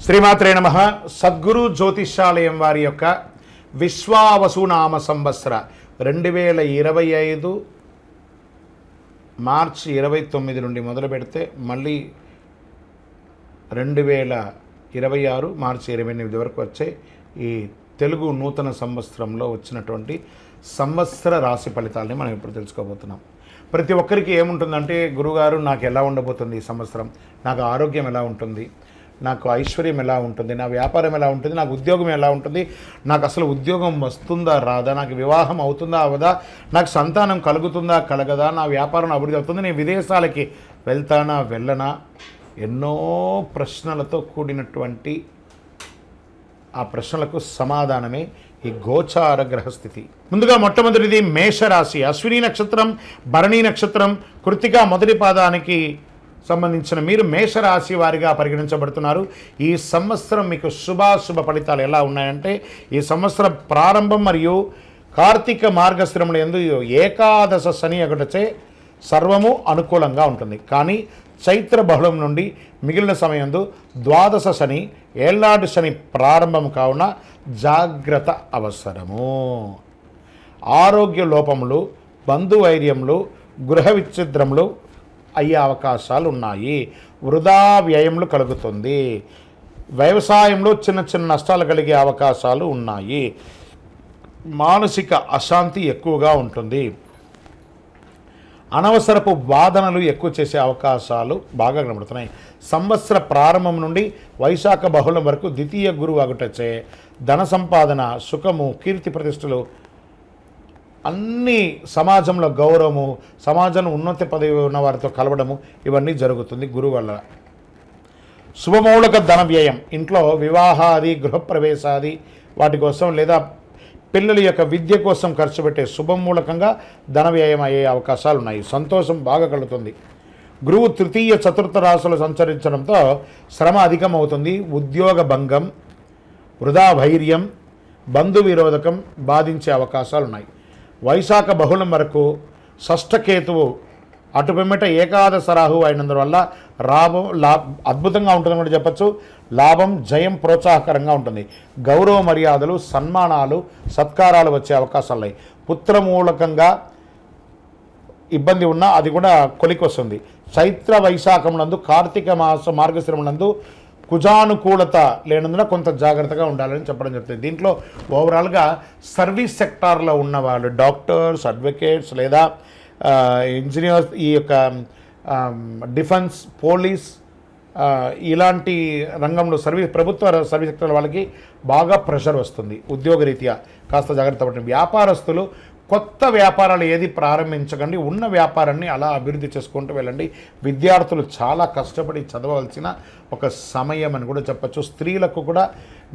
శ్రీమాత్రే నమః. సద్గురు జ్యోతిష్యాలయం వారి యొక్క విశ్వావసునామ సంవత్సర 2025 మార్చి 29 నుండి మొదలు పెడితే మళ్ళీ 2026 మార్చి 28 వరకు వచ్చే ఈ తెలుగు నూతన సంవత్సరంలో వచ్చినటువంటి సంవత్సర రాశి ఫలితాలని మనం ఇప్పుడు తెలుసుకోబోతున్నాం. ప్రతి ఒక్కరికి ఏముంటుందంటే, గురుగారు నాకు ఎలా ఉండబోతుంది ఈ సంవత్సరం, నాకు ఆరోగ్యం ఎలా ఉంటుంది, నాకు ఐశ్వర్యం ఎలా ఉంటుంది, నా వ్యాపారం ఎలా ఉంటుంది, నాకు ఉద్యోగం ఎలా ఉంటుంది, నాకు అసలు ఉద్యోగం వస్తుందా రాదా, నాకు వివాహం అవుతుందా అవదా, నాకు సంతానం కలుగుతుందా కలగదా, నా వ్యాపారం అభివృద్ధి అవుతుంది, నేను విదేశాలకి వెళ్తానా వెళ్ళనా, ఎన్నో ప్రశ్నలతో కూడినటువంటి ఆ ప్రశ్నలకు సమాధానమే ఈ గోచార గ్రహస్థితి. ముందుగా మొట్టమొదటిది మేషరాశి. అశ్విని నక్షత్రం, భరణి నక్షత్రం, కృత్తిక మొదటి పాదానికి సంబంధించిన మీరు మేషరాశి వారిగా పరిగణించబడుతున్నారు. ఈ సంవత్సరం మీకు శుభాశుభ ఫలితాలు ఎలా ఉన్నాయంటే, ఈ సంవత్సరం ప్రారంభం మరియు కార్తీక మార్గశిరముల యందు ఏకాదశ శని ఒకటచే సర్వము అనుకూలంగా ఉంటుంది. కానీ చైత్ర బహుళం నుండి మిగిలిన సమయంలో ద్వాదశ శని, ఏళ్నాడు శని ప్రారంభం కావున జాగ్రత్త అవసరము. ఆరోగ్య లోపములు, బంధువైర్యములు, గృహ విచ్ఛిద్రములు అయ్యే అవకాశాలు ఉన్నాయి. వృధా వ్యయములు కలుగుతుంది. వ్యవసాయంలో చిన్న చిన్న నష్టాలు కలిగే అవకాశాలు ఉన్నాయి. మానసిక అశాంతి ఎక్కువగా ఉంటుంది. అనవసరపు వాదనలు ఎక్కువ చేసే అవకాశాలు బాగా కనబడుతున్నాయి. సంవత్సర ప్రారంభం నుండి వైశాఖ బహుళం వరకు ద్వితీయ గురువు అగుటచే ధన సంపాదన, సుఖము, కీర్తి ప్రతిష్టలు, అన్ని సమాజంలో గౌరవము, సమాజంలో ఉన్నత పదవి ఉన్న వారితో కలవడము, ఇవన్నీ జరుగుతుంది గురువు వల్ల. శుభమూలక ధన వ్యయం, ఇంట్లో వివాహాది, గృహప్రవేశాది వాటి కోసం లేదా పిల్లల యొక్క విద్య కోసం ఖర్చు పెట్టే శుభమూలకంగా ధన వ్యయం అయ్యే అవకాశాలు ఉన్నాయి. సంతోషం బాగా కలుగుతుంది. గురువు తృతీయ చతుర్థ రాశులు సంచరించడంతో శ్రమ అధికమవుతుంది. ఉద్యోగ భంగం, వృధా ధైర్యం, బంధు విరోధకం బాధించే అవకాశాలు ఉన్నాయి. వైశాఖ బహుళం వరకు షష్ఠకేతువు అటు పిమ్మట ఏకాదశ రాహు అయినందువల్ల అద్భుతంగా ఉంటుందని కూడా చెప్పచ్చు. లాభం, జయం ప్రోత్సాహకరంగా ఉంటుంది. గౌరవ మర్యాదలు, సన్మానాలు, సత్కారాలు వచ్చే అవకాశాలు ఉన్నాయి. పుత్రమూలకంగా ఇబ్బంది ఉన్నా అది కూడా కొలికి వస్తుంది. చైత్ర వైశాఖమునందు, కార్తీక మార్గశిరమునందు కుజానుకూలత లేనందున కొంత జాగ్రత్తగా ఉండాలని చెప్పడం జరుగుతుంది. దీంట్లో ఓవరాల్గా సర్వీస్ సెక్టార్లో ఉన్నవాళ్ళు, డాక్టర్స్, అడ్వకేట్స్ లేదా ఇంజనీర్స్, ఈ యొక్క డిఫెన్స్, పోలీస్ ఇలాంటి రంగంలో ప్రభుత్వ సర్వీస్ సెక్టర్ వాళ్ళకి బాగా ప్రెషర్ వస్తుంది. ఉద్యోగరీత్యా కాస్త జాగ్రత్త పడండి. వ్యాపారస్తులు కొత్త వ్యాపారాలు ఏది ప్రారంభించకండి, ఉన్న వ్యాపారాన్ని అలా అభివృద్ధి చేసుకుంటూ వెళ్ళండి. విద్యార్థులు చాలా కష్టపడి చదవవలసిన ఒక సమయం అని కూడా చెప్పచ్చు. స్త్రీలకు కూడా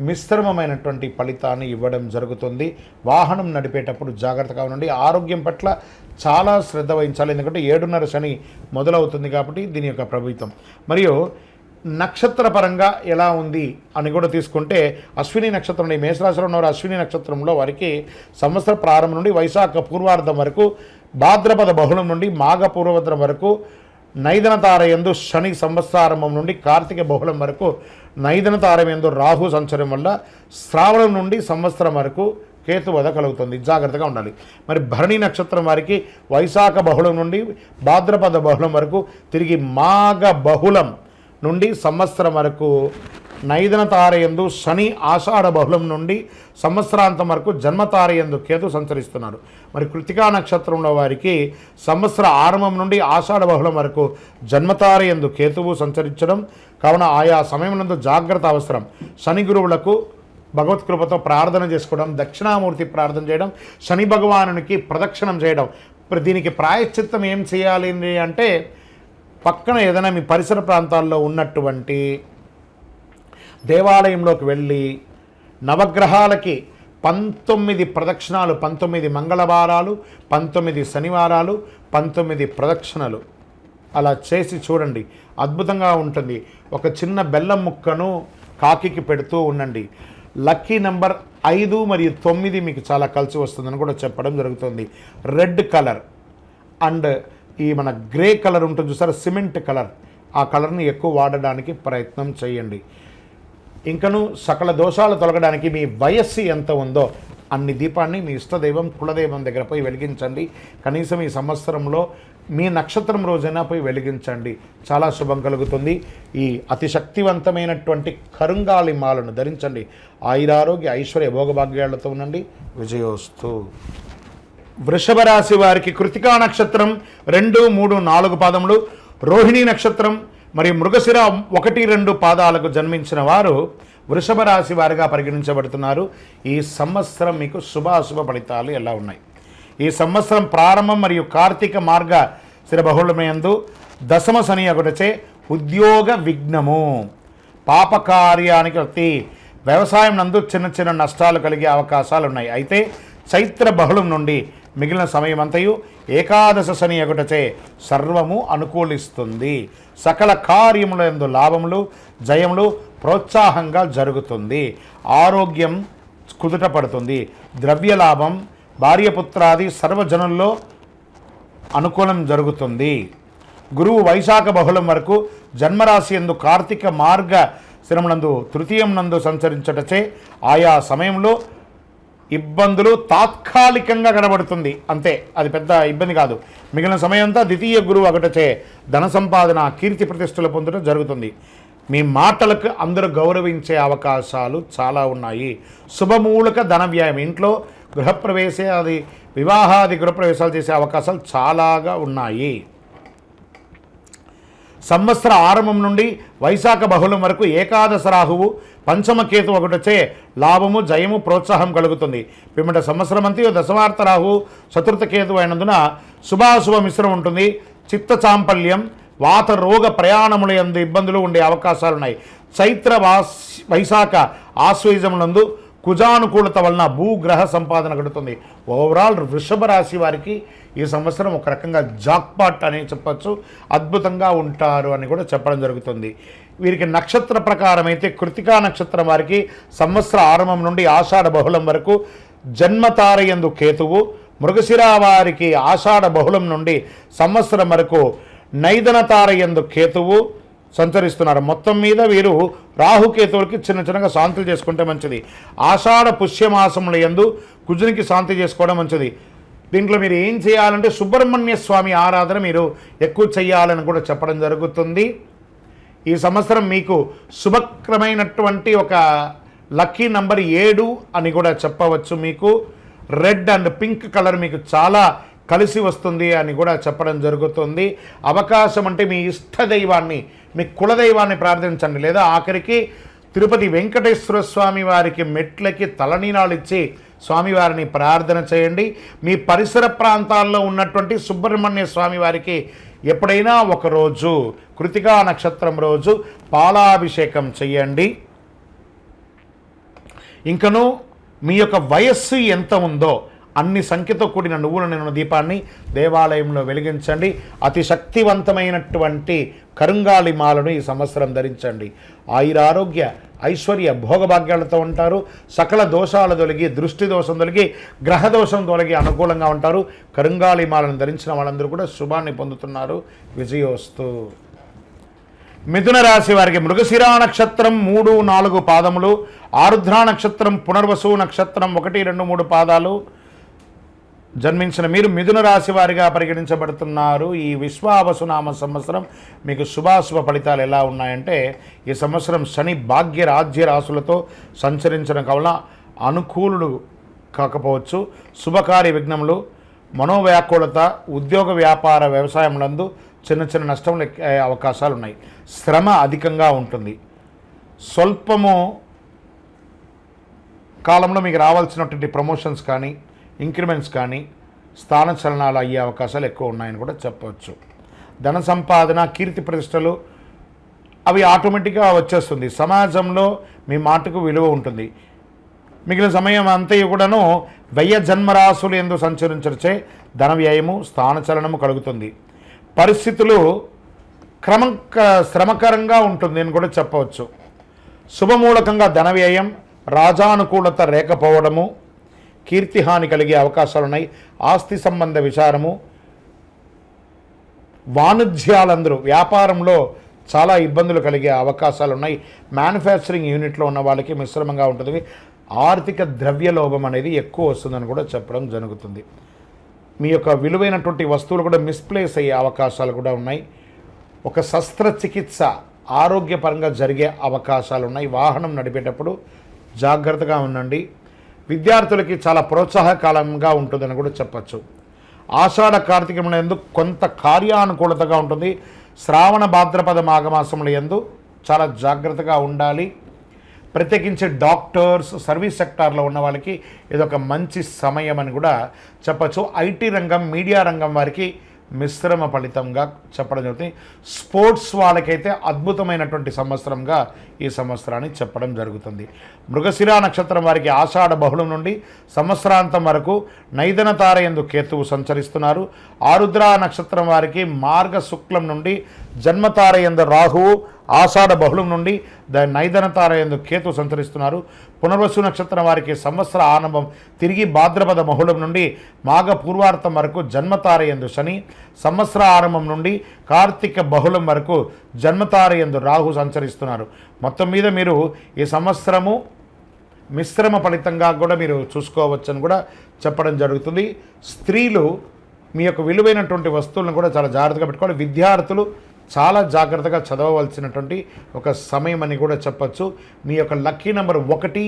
మిశ్రమమైనటువంటి ఫలితాన్ని ఇవ్వడం జరుగుతుంది. వాహనం నడిపేటప్పుడు జాగ్రత్తగా ఉండండి. ఆరోగ్యం పట్ల చాలా శ్రద్ధ వహించాలి, ఎందుకంటే 7:30 శని మొదలవుతుంది కాబట్టి దీని యొక్క ప్రభావితం. మరియు నక్షత్ర పరంగా ఎలా ఉంది అని కూడా తీసుకుంటే, అశ్విని నక్షత్రం, మేషరాశిలో ఉన్నవారు అశ్విని నక్షత్రంలో వారికి సంవత్సర ప్రారంభం నుండి వైశాఖ పూర్వార్ధం వరకు, భాద్రపద బహుళం నుండి మాఘ పూర్వభద్రం వరకు నైదన తారయందు శని, సంవత్సరారంభం నుండి కార్తీక బహుళం వరకు నైదన తారయందు రాహు సంచారం వల్ల శ్రావణం నుండి సంవత్సరం వరకు కేతువధ కలుగుతుంది. జాగ్రత్తగా ఉండాలి. మరి భరణి నక్షత్రం వారికి వైశాఖ బహుళం నుండి భాద్రపద బహుళం వరకు, తిరిగి మాఘ బహుళం నుండి సంవత్సరం వరకు నైదన తారయందు శని, ఆషాఢ బహుళం నుండి సంవత్సరాంతం వరకు జన్మతారయందు కేతు సంచరిస్తున్నారు. మరి కృత్తికా నక్షత్రంలో వారికి సంవత్సర ఆరంభం నుండి ఆషాఢ బహుళం వరకు జన్మతారయందు కేతువు సంచరించడం కావున ఆయా సమయమునందు జాగ్రత్త అవసరం. శని గురువులకు భగవత్కృపతో ప్రార్థన చేసుకోవడం, దక్షిణామూర్తి ప్రార్థన చేయడం, శని భగవానునికి ప్రదక్షిణం చేయడం. దీనికి ప్రాయశ్చిత్తం ఏం చేయాలి అంటే, పక్కన ఏదైనా మీ పరిసర ప్రాంతాల్లో ఉన్నటువంటి దేవాలయంలోకి వెళ్ళి నవగ్రహాలకి 19 ప్రదక్షిణాలు, 19 మంగళవారాలు, 19 శనివారాలు, 19 ప్రదక్షిణలు అలా చేసి చూడండి. అద్భుతంగా ఉంటుంది. ఒక చిన్న బెల్లం ముక్కను కాకికి పెడుతూ ఉండండి. లక్కీ నెంబర్ 5 మరియు 9 మీకు చాలా కలిసి వస్తుందని కూడా చెప్పడం జరుగుతుంది. రెడ్ కలర్ అండ్ ఈ మన గ్రే కలర్ ఉంటుంది చూసారా, సిమెంట్ కలర్, ఆ కలర్ని ఎక్కువ వాడడానికి ప్రయత్నం చేయండి. ఇంకను సకల దోషాలు తొలగడానికి మీ వయస్సు ఎంత ఉందో అన్ని దీపాన్ని మీ ఇష్టదైవం కులదైవం దగ్గర పోయి వెలిగించండి. కనీసం ఈ సంవత్సరంలో మీ నక్షత్రం రోజైనా పోయి వెలిగించండి, చాలా శుభం కలుగుతుంది. ఈ అతి శక్తివంతమైనటువంటి కరుంగాలి మాలను ధరించండి. ఆయురారోగ్య ఐశ్వర్య భోగభాగ్యాలతో ఉండండి. విజయోస్తు. వృషభ రాశి వారికి కృతికా నక్షత్రం 2, 3, 4 పాదములు, రోహిణీ నక్షత్రం మరియు మృగశిర 1, 2 పాదాలకు జన్మించిన వారు వృషభ రాశి వారిగా పరిగణించబడుతున్నారు. ఈ సంవత్సరం మీకు శుభాశుభ ఫలితాలు ఎలా ఉన్నాయి? ఈ సంవత్సరం ప్రారంభం మరియు కార్తీక మార్గ శిర బహుళమయందు దశమ శని ఒకటచే ఉద్యోగ విఘ్నము, పాపకార్యానికి అతి వ్యవసాయం నందు చిన్న చిన్న నష్టాలు కలిగే అవకాశాలు ఉన్నాయి. అయితే చైత్ర బహుళం నుండి మిగిలిన సమయం అంతయు ఏకాదశ శని ఒకటచే సర్వము అనుకూలిస్తుంది. సకల కార్యముల యందు లాభములు జయములు ప్రోత్సాహంగా జరుగుతుంది. ఆరోగ్యం కుదుట పడుతుంది. ద్రవ్య లాభం భార్యపుత్రాది సర్వజనుల్లో అనుకూలం జరుగుతుంది. గురువు వైశాఖ బహుళం వరకు జన్మరాశి యందు కార్తీక మార్గ శిరమునందు తృతీయం నందు సంచరించటచే ఆయా సమయంలో ఇబ్బందులు తాత్కాలికంగా కనబడుతుంది, అంతే, అది పెద్ద ఇబ్బంది కాదు. మిగిలిన సమయం అంతా ద్వితీయ గురువు ఒకటచే ధన సంపాదన కీర్తి ప్రతిష్టలు పొందడం జరుగుతుంది. మీ మాటలకు అందరూ గౌరవించే అవకాశాలు చాలా ఉన్నాయి. శుభమూలక ధన వ్యయం, ఇంట్లో గృహప్రవేశాది వివాహాది గృహప్రవేశాలు చేసే అవకాశాలు చాలాగా ఉన్నాయి. సంవత్సర ఆరంభం నుండి వైశాఖ బహుళం వరకు ఏకాదశ రాహువు పంచమ కేతు ఒకటొచ్చే లాభము జయము ప్రోత్సాహం కలుగుతుంది. పిమ్మట సంవత్సరం అంతా దశమార్థ రాహువు చతుర్థ కేతు అయినందున శుభాశుభ మిశ్రమం ఉంటుంది. చిత్త చాంపల్యం వాత రోగ ప్రయాణముల యందు ఇబ్బందులు ఉండే అవకాశాలున్నాయి. చైత్ర వైశాఖ ఆశ్వయుజములందు కుజానుకూలత వలన భూగ్రహ సంపాదన కలుగుతుంది. ఓవరాల్ వృషభ రాశి వారికి ఈ సంవత్సరం ఒక రకంగా జాక్పాట్ అని చెప్పచ్చు, అద్భుతంగా ఉంటారు అని కూడా చెప్పడం జరుగుతుంది. వీరికి నక్షత్ర ప్రకారం అయితే కృతికా నక్షత్రం వారికి సంవత్సర ఆరంభం నుండి ఆషాఢ బహుళం వరకు జన్మతారయందు కేతువు, మృగశిర వారికి ఆషాఢ బహుళం నుండి సంవత్సరం వరకు నైదన తారయందు కేతువు సంచరిస్తున్నారు. మొత్తం మీద వీరు రాహుకేతువులకి చిన్న చిన్నగా శాంతులు చేసుకుంటే మంచిది. ఆషాఢ పుష్యమాసముల యందు కుజునికి శాంతి చేసుకోవడం మంచిది. దీంట్లో మీరు ఏం చేయాలంటే సుబ్రహ్మణ్య స్వామి ఆరాధన మీరు ఎక్కువ చేయాలని కూడా చెప్పడం జరుగుతుంది. ఈ సంవత్సరం మీకు శుభక్రమైనటువంటి ఒక లక్కీ నంబర్ 7 అని కూడా చెప్పవచ్చు. మీకు రెడ్ అండ్ పింక్ కలర్ మీకు చాలా కలిసి వస్తుంది అని కూడా చెప్పడం జరుగుతుంది. అవకాశం అంటే మీ ఇష్టదైవాన్ని మీ కులదైవాన్ని ప్రార్థించండి, లేదా ఆఖరికి తిరుపతి వెంకటేశ్వర స్వామి వారికి మెట్లకి తలనీలాలు ఇచ్చి స్వామివారిని ప్రార్థన చేయండి. మీ పరిసర ప్రాంతాల్లో ఉన్నటువంటి సుబ్రహ్మణ్య స్వామి వారికి ఎప్పుడైనా ఒకరోజు కృతికా నక్షత్రం రోజు పాలాభిషేకం చేయండి. ఇంకను మీ యొక్క వయస్సు ఎంత ఉందో అన్ని సంఖ్యతో కూడిన నువ్వుల నూనె దీపాన్ని దేవాలయంలో వెలిగించండి. అతి శక్తివంతమైనటువంటి కరుంగాలి మాలను ఈ సంవత్సరం ధరించండి. ఆయురారోగ్య ఐశ్వర్య భోగభాగ్యాలతో ఉంటారు. సకల దోషాలు తొలగి, దృష్టి దోషం తొలగి, గ్రహ దోషం తొలగి అనుకూలంగా ఉంటారు. కరుంగాలి మాలను ధరించిన వాళ్ళందరూ కూడా శుభాన్ని పొందుతున్నారు. విజయోస్తు. మిథున రాశి వారికి మృగశిర నక్షత్రం 3, 4 పాదములు, ఆరుద్ర నక్షత్రం పునర్వసు నక్షత్రం 1, 2, 3 పాదాలు జన్మించిన మీరు మిథున రాశి వారిగా పరిగణించబడుతున్నారు. ఈ విశ్వావసునామ సంవత్సరం మీకు శుభాశుభ ఫలితాలు ఎలా ఉన్నాయంటే, ఈ సంవత్సరం శని భాగ్య రాజ్య రాశులతో సంచరించడం వలన అనుకూలుడు కాకపోవచ్చు. శుభకార్య విఘ్నములు, మనోవ్యాకులత, ఉద్యోగ వ్యాపార వ్యవసాయములందు చిన్న చిన్న నష్టములు అవకాశాలు ఉన్నాయి. శ్రమ అధికంగా ఉంటుంది. స్వల్పము కాలంలో మీకు రావాల్సినటువంటి ప్రమోషన్స్ కానీ ఇంక్రిమెంట్స్ కానీ స్థానచలనాలు అయ్యే అవకాశాలు ఎక్కువ ఉన్నాయని కూడా చెప్పవచ్చు. ధన సంపాదన కీర్తి ప్రతిష్టలు అవి ఆటోమేటిక్గా వచ్చేస్తుంది. సమాజంలో మీ మాటకు విలువ ఉంటుంది. మిగిలిన సమయం అంతయు కూడాను వ్యయ జన్మరాశులు ఎందు సంచరించే ధన వ్యయము స్థానచలనము కలుగుతుంది. పరిస్థితులు శ్రమకరంగా ఉంటుంది అని కూడా చెప్పవచ్చు. శుభమూలకంగా ధన వ్యయం, రాజానుకూలత లేకపోవడము, కీర్తిహాని కలిగే అవకాశాలున్నాయి. ఆస్తి సంబంధ విచారము, వాణిజ్యాలందరూ వ్యాపారంలో చాలా ఇబ్బందులు కలిగే అవకాశాలు ఉన్నాయి. మ్యానుఫ్యాక్చరింగ్ యూనిట్లో ఉన్న వాళ్ళకి మిశ్రమంగా ఉంటుంది. ఆర్థిక ద్రవ్యలోభం అనేది ఎక్కువ వస్తుందని కూడా చెప్పడం జరుగుతుంది. మీ యొక్క విలువైనటువంటి వస్తువులు కూడా మిస్ప్లేస్ అయ్యే అవకాశాలు కూడా ఉన్నాయి. ఒక శస్త్రచికిత్స ఆరోగ్యపరంగా జరిగే అవకాశాలు ఉన్నాయి. వాహనం నడిపేటప్పుడు జాగ్రత్తగా ఉండండి. విద్యార్థులకి చాలా ప్రోత్సాహకాలంగా ఉంటుందని కూడా చెప్పచ్చు. ఆషాఢ కార్తీకముల యందు కొంత కార్యానుకూలతగా ఉంటుంది. శ్రావణ భాద్రపద మాఘమాసముల యందు చాలా జాగ్రత్తగా ఉండాలి. ప్రత్యేకించి డాక్టర్స్, సర్వీస్ సెక్టార్లో ఉన్న వాళ్ళకి ఇదొక మంచి సమయం అని కూడా చెప్పచ్చు. ఐటీ రంగం, మీడియా రంగం వారికి మిశ్రమ ఫలితంగా చెప్పడం జరుగుతుంది. స్పోర్ట్స్ వాళ్ళకైతే అద్భుతమైనటువంటి సంవత్సరంగా ఈ సంవత్సరాన్ని చెప్పడం జరుగుతుంది. మృగశిర నక్షత్రం వారికి ఆషాఢ బహుళం నుండి సంవత్సరాంతం వరకు నైదన తార యందు కేతువు సంచరిస్తున్నారు. ఆరుద్ర నక్షత్రం వారికి మార్గ శుక్లం నుండి జన్మతార యందు రాహువు, ఆషాఢ బహుళం నుండి నైదన తార యందు కేతు సంచరిస్తున్నారు. పునర్వసు నక్షత్రం వారికి సంవత్సర ఆరంభం తిరిగి భాద్రపద బహుళం నుండి మాఘ పూర్వార్థం వరకు జన్మతార యందు శని, సంవత్సర ఆరంభం నుండి కార్తీక బహుళం వరకు జన్మతార యందు రాహు సంచరిస్తున్నారు. మొత్తం మీద మీరు ఈ సంవత్సరము మిశ్రమ ఫలితంగా కూడా మీరు చూసుకోవచ్చని కూడా చెప్పడం జరుగుతుంది. స్త్రీలు మీ యొక్క విలువైనటువంటి వస్తువులను కూడా చాలా జాగ్రత్తగా పెట్టుకోవాలి. విద్యార్థులు చాలా జాగ్రత్తగా చదవవలసినటువంటి ఒక సమయం అని కూడా చెప్పచ్చు. మీ యొక్క లక్కీ నెంబర్ 1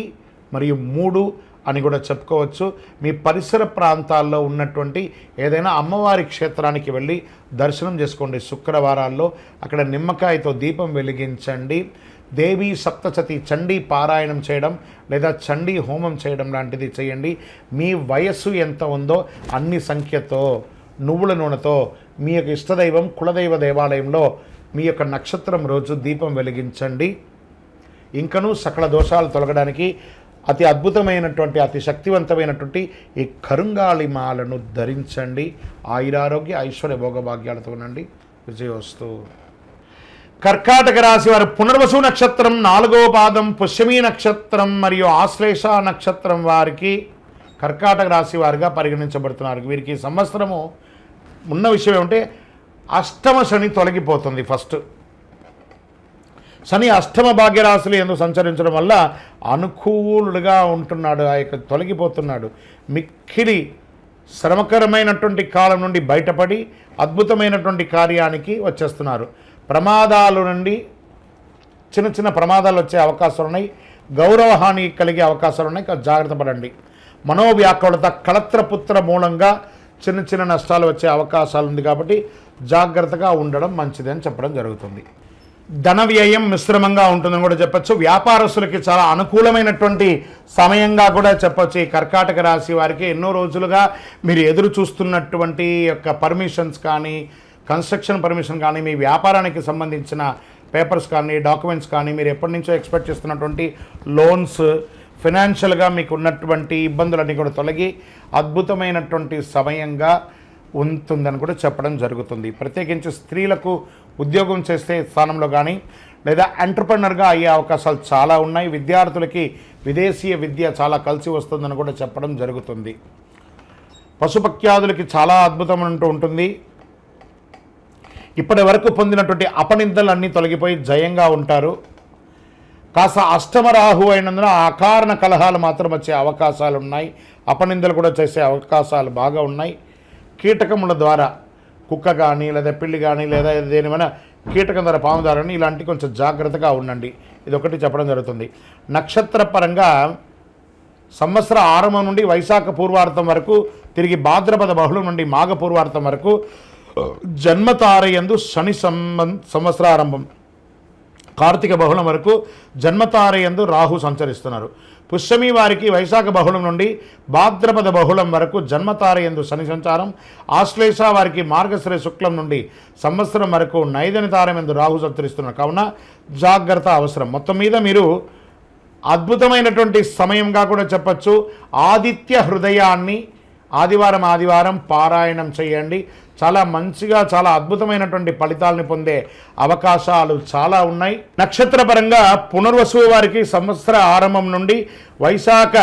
మరియు 3 అని కూడా చెప్పుకోవచ్చు. మీ పరిసర ప్రాంతాల్లో ఉన్నటువంటి ఏదైనా అమ్మవారి క్షేత్రానికి వెళ్ళి దర్శనం చేసుకోండి. శుక్రవారాల్లో అక్కడ నిమ్మకాయతో దీపం వెలిగించండి. దేవీ సప్తశతి చండీ పారాయణం చేయడం లేదా చండీ హోమం చేయడం లాంటిది చేయండి. మీ వయస్సు ఎంత ఉందో అన్ని సంఖ్యతో నువ్వుల నూనెతో మీ యొక్క ఇష్టదైవం కులదైవ దేవాలయంలో మీ యొక్క నక్షత్రం రోజు దీపం వెలిగించండి. ఇంకనూ సకల దోషాలు తొలగడానికి అతి అద్భుతమైనటువంటి, అతి శక్తివంతమైనటువంటి ఈ కరుంగాళిమాలను ధరించండి. ఆయురారోగ్య ఐశ్వర్య భోగభాగ్యాలతో ఉండండి. విజయోస్తు. కర్కాటక రాశి వారు పునర్వసు నక్షత్రం 4వ పాదం, పుష్యమీ నక్షత్రం మరియు ఆశ్లేష నక్షత్రం వారికి కర్కాటక రాశి వారిగా పరిగణించబడుతున్నారు. వీరికి సంవత్సరము ఉన్న విషయం ఏమంటే అష్టమ శని తొలగిపోతుంది. ఫస్ట్ శని అష్టమ భాగ్యరాశులు ఎందుకు సంచరించడం వల్ల అనుకూలుడుగా ఉంటున్నాడు. ఆ యొక్క తొలగిపోతున్నాడు. మిక్కిలి శ్రమకరమైనటువంటి కాలం నుండి బయటపడి అద్భుతమైనటువంటి కార్యానికి వచ్చేస్తున్నారు. ప్రమాదాల నుండి చిన్న చిన్న ప్రమాదాలు వచ్చే అవకాశాలు ఉన్నాయి. గౌరవహాని కలిగే అవకాశాలు ఉన్నాయి. జాగ్రత్త పడండి. మనోవ్యాకులత, కళత్రపుత్ర మూలంగా చిన్న చిన్న నష్టాలు వచ్చే అవకాశాలు ఉంది కాబట్టి జాగ్రత్తగా ఉండడం మంచిది అని చెప్పడం జరుగుతుంది. ధన వ్యయం మిశ్రమంగా ఉంటుందని కూడా చెప్పచ్చు. వ్యాపారస్తులకి చాలా అనుకూలమైనటువంటి సమయంగా కూడా చెప్పచ్చు. ఈ కర్కాటక రాశి వారికి ఎన్నో రోజులుగా మీరు ఎదురు చూస్తున్నటువంటి యొక్క పర్మిషన్స్ కానీ, కన్స్ట్రక్షన్ పర్మిషన్ కానీ, మీ వ్యాపారానికి సంబంధించిన పేపర్స్ కానీ, డాక్యుమెంట్స్ కానీ, మీరు ఎప్పటి నుంచో ఎక్స్పెక్ట్ చేస్తున్నటువంటి లోన్స్, ఫైనాన్షియల్గా మీకు ఉన్నటువంటి ఇబ్బందులన్నీ కూడా తొలగి అద్భుతమైనటువంటి సమయంగా ఉంటుందని కూడా చెప్పడం జరుగుతుంది. ప్రత్యేకించి స్త్రీలకు ఉద్యోగం చేసే స్థానంలో కానీ లేదా ఎంటర్ప్రెనర్గా అయ్యే అవకాశాలు చాలా ఉన్నాయి. విద్యార్థులకి విదేశీయ విద్య చాలా కలిసి వస్తుందని కూడా చెప్పడం జరుగుతుంది. పశుపక్ష్యాదులకి చాలా అద్భుతమంటూ ఉంటుంది. ఇప్పటి వరకు పొందినటువంటి అపనిందలన్నీ తొలగిపోయి జయంగా ఉంటారు. కాస్త అష్టమ రాహు అయినందున అకారణ కలహాలు మాత్రం వచ్చే అవకాశాలు ఉన్నాయి. అపనిందలు కూడా చేసే అవకాశాలు బాగా ఉన్నాయి. కీటకముల ద్వారా కుక్క కానీ లేదా పిల్లి కానీ లేదా దేనిమైనా కీటకం ద్వారా పాము ద్వారా ఇలాంటి కొంచెం జాగ్రత్తగా ఉండండి. ఇది ఒకటి చెప్పడం జరుగుతుంది. నక్షత్ర పరంగా సంవత్సర ఆరంభం నుండి వైశాఖ పూర్వార్థం వరకు తిరిగి భాద్రపద బహుళం నుండి మాఘ పూర్వార్థం వరకు జన్మతారయందు శని సంవత్సరారంభం కార్తీక బహుళం వరకు జన్మతారయందు రాహు సంచరిస్తున్నారు. పుష్యమి వారికి వైశాఖ బహుళం నుండి భాద్రపద బహుళం వరకు జన్మతారయందు శని సంచారం. ఆశ్లేష వారికి మార్గశ్రీ శుక్లం నుండి సంవత్సరం వరకు నైదని తారయందు రాహు సంచరిస్తున్నారు. కావున జాగ్రత్త అవసరం. మొత్తం మీద మీరు అద్భుతమైనటువంటి సమయంగా కూడా చెప్పచ్చు. ఆదిత్య హృదయాన్ని ఆదివారం పారాయణం చేయండి. చాలా మంచిగా, చాలా అద్భుతమైనటువంటి ఫలితాలను పొందే అవకాశాలు చాలా ఉన్నాయి. నక్షత్రపరంగా పునర్వసు వారికి సంవత్సర ఆరంభం నుండి వైశాఖ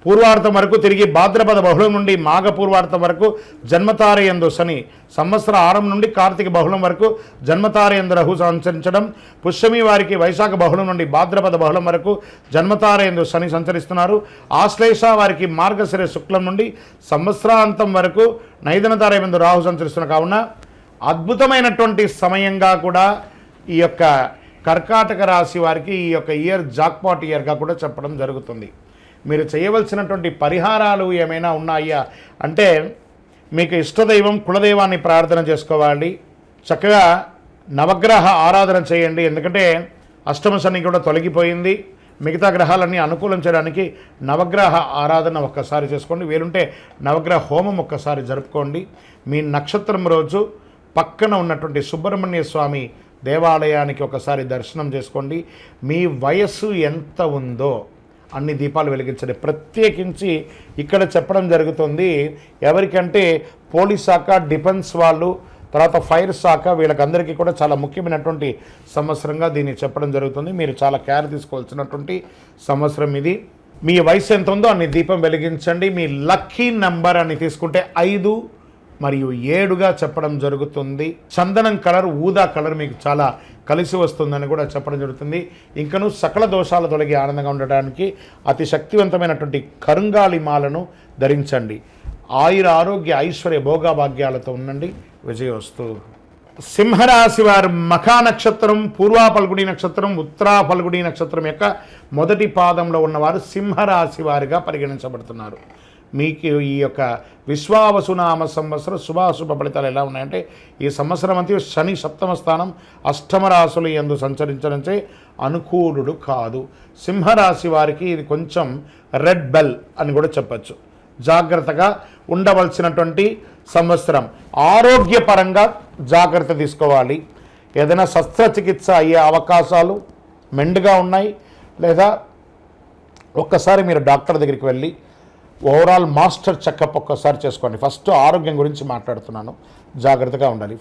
పూర్వార్థం వరకు తిరిగి భాద్రపద బహుళం నుండి మాఘ పూర్వార్థం వరకు జన్మతారయందు శని, సంవత్సర ఆరంభం నుండి కార్తీక బహుళం వరకు జన్మతారయందు రహు సంచరించడం, పుష్యమి వారికి వైశాఖ బహుళం నుండి భాద్రపద బహుళం వరకు జన్మతారయందు శని సంచరిస్తున్నారు. ఆశ్లేష వారికి మార్గశిర శుక్లం నుండి సంవత్సరాంతం వరకు నైదన తారయందు రాహు సంచరిస్తున్నారు. కావున అద్భుతమైనటువంటి సమయంగా కూడా ఈ యొక్క కర్కాటక రాశి వారికి ఈ యొక్క ఇయర్ జాక్పాట్ ఇయర్గా కూడా చెప్పడం జరుగుతుంది. మీరు చేయవలసినటువంటి పరిహారాలు ఏమైనా ఉన్నాయా అంటే, మీకు ఇష్టదైవం కులదైవాన్ని ప్రార్థన చేసుకోవాలి. చక్కగా నవగ్రహ ఆరాధన చేయండి. ఎందుకంటే అష్టమ శని కూడా తొలగిపోయింది. మిగతా గ్రహాలన్నీ అనుకూలం చేయడానికి నవగ్రహ ఆరాధన ఒక్కసారి చేసుకోండి. వీలుంటే నవగ్రహ హోమం ఒక్కసారి జరుపుకోండి. మీ నక్షత్రం రోజు పక్కన ఉన్నటువంటి సుబ్రహ్మణ్య స్వామి దేవాలయానికి ఒకసారి దర్శనం చేసుకోండి. మీ వయస్సు ఎంత ఉందో అన్ని దీపాలు వెలిగించండి. ప్రత్యేకించి ఇక్కడ చెప్పడం జరుగుతుంది ఎవరికంటే పోలీస్ శాఖ, డిఫెన్స్ వాళ్ళు, తర్వాత ఫైర్ శాఖ, వీళ్ళకందరికీ కూడా చాలా ముఖ్యమైనటువంటి సంవత్సరంగా దీన్ని చెప్పడం జరుగుతుంది. మీరు చాలా కేర్ తీసుకోవాల్సినటువంటి సంవత్సరం ఇది. మీ వయసు ఎంత ఉందో అన్ని దీపం వెలిగించండి. మీ లక్కీ నెంబర్ అని తీసుకుంటే 5 మరియు 7గా చెప్పడం జరుగుతుంది. చందనం కలర్, ఊదా కలర్ మీకు చాలా కలిసి వస్తుందని కూడా చెప్పడం జరుగుతుంది. ఇంకను సకల దోషాలు తొలగి ఆనందంగా ఉండడానికి అతి శక్తివంతమైనటువంటి కరుంగాలి మాలను ధరించండి. ఆయుర ఆరోగ్య ఐశ్వర్య భోగభాగ్యాలతో ఉండండి. విజయోస్తు. సింహరాశి వారు మఖా నక్షత్రం, పూర్వా ఫల్గుణి నక్షత్రం, ఉత్తరా ఫల్గుణి నక్షత్రం యొక్క మొదటి పాదంలో ఉన్నవారు సింహరాశి వారిగా పరిగణించబడుతున్నారు. మీకు ఈ యొక్క విశ్వావసునామ సంవత్సరం శుభాశుభ ఫలితాలు ఎలా ఉన్నాయంటే, ఈ సంవత్సరం అంతా శని సప్తమ స్థానం అష్టమ రాశులు యందు సంచరించడంచే అనుకూలుడు కాదు. సింహరాశి వారికి ఇది కొంచెం రెడ్ బెల్ అని కూడా చెప్పచ్చు. జాగ్రత్తగా ఉండవలసినటువంటి సంవత్సరం. ఆరోగ్యపరంగా జాగ్రత్త తీసుకోవాలి. ఏదైనా శస్త్రచికిత్స అయ్యే అవకాశాలు మెండుగా ఉన్నాయి. లేదా ఒక్కసారి మీరు డాక్టర్ దగ్గరికి వెళ్ళి ఓవరాల్ మాస్టర్ చెకప్ ఒక్కసారి చేసుకోండి. ఫస్ట్ ఆరోగ్యం గురించి మాట్లాడుతున్నాను, జాగ్రత్తగా ఉండాలి.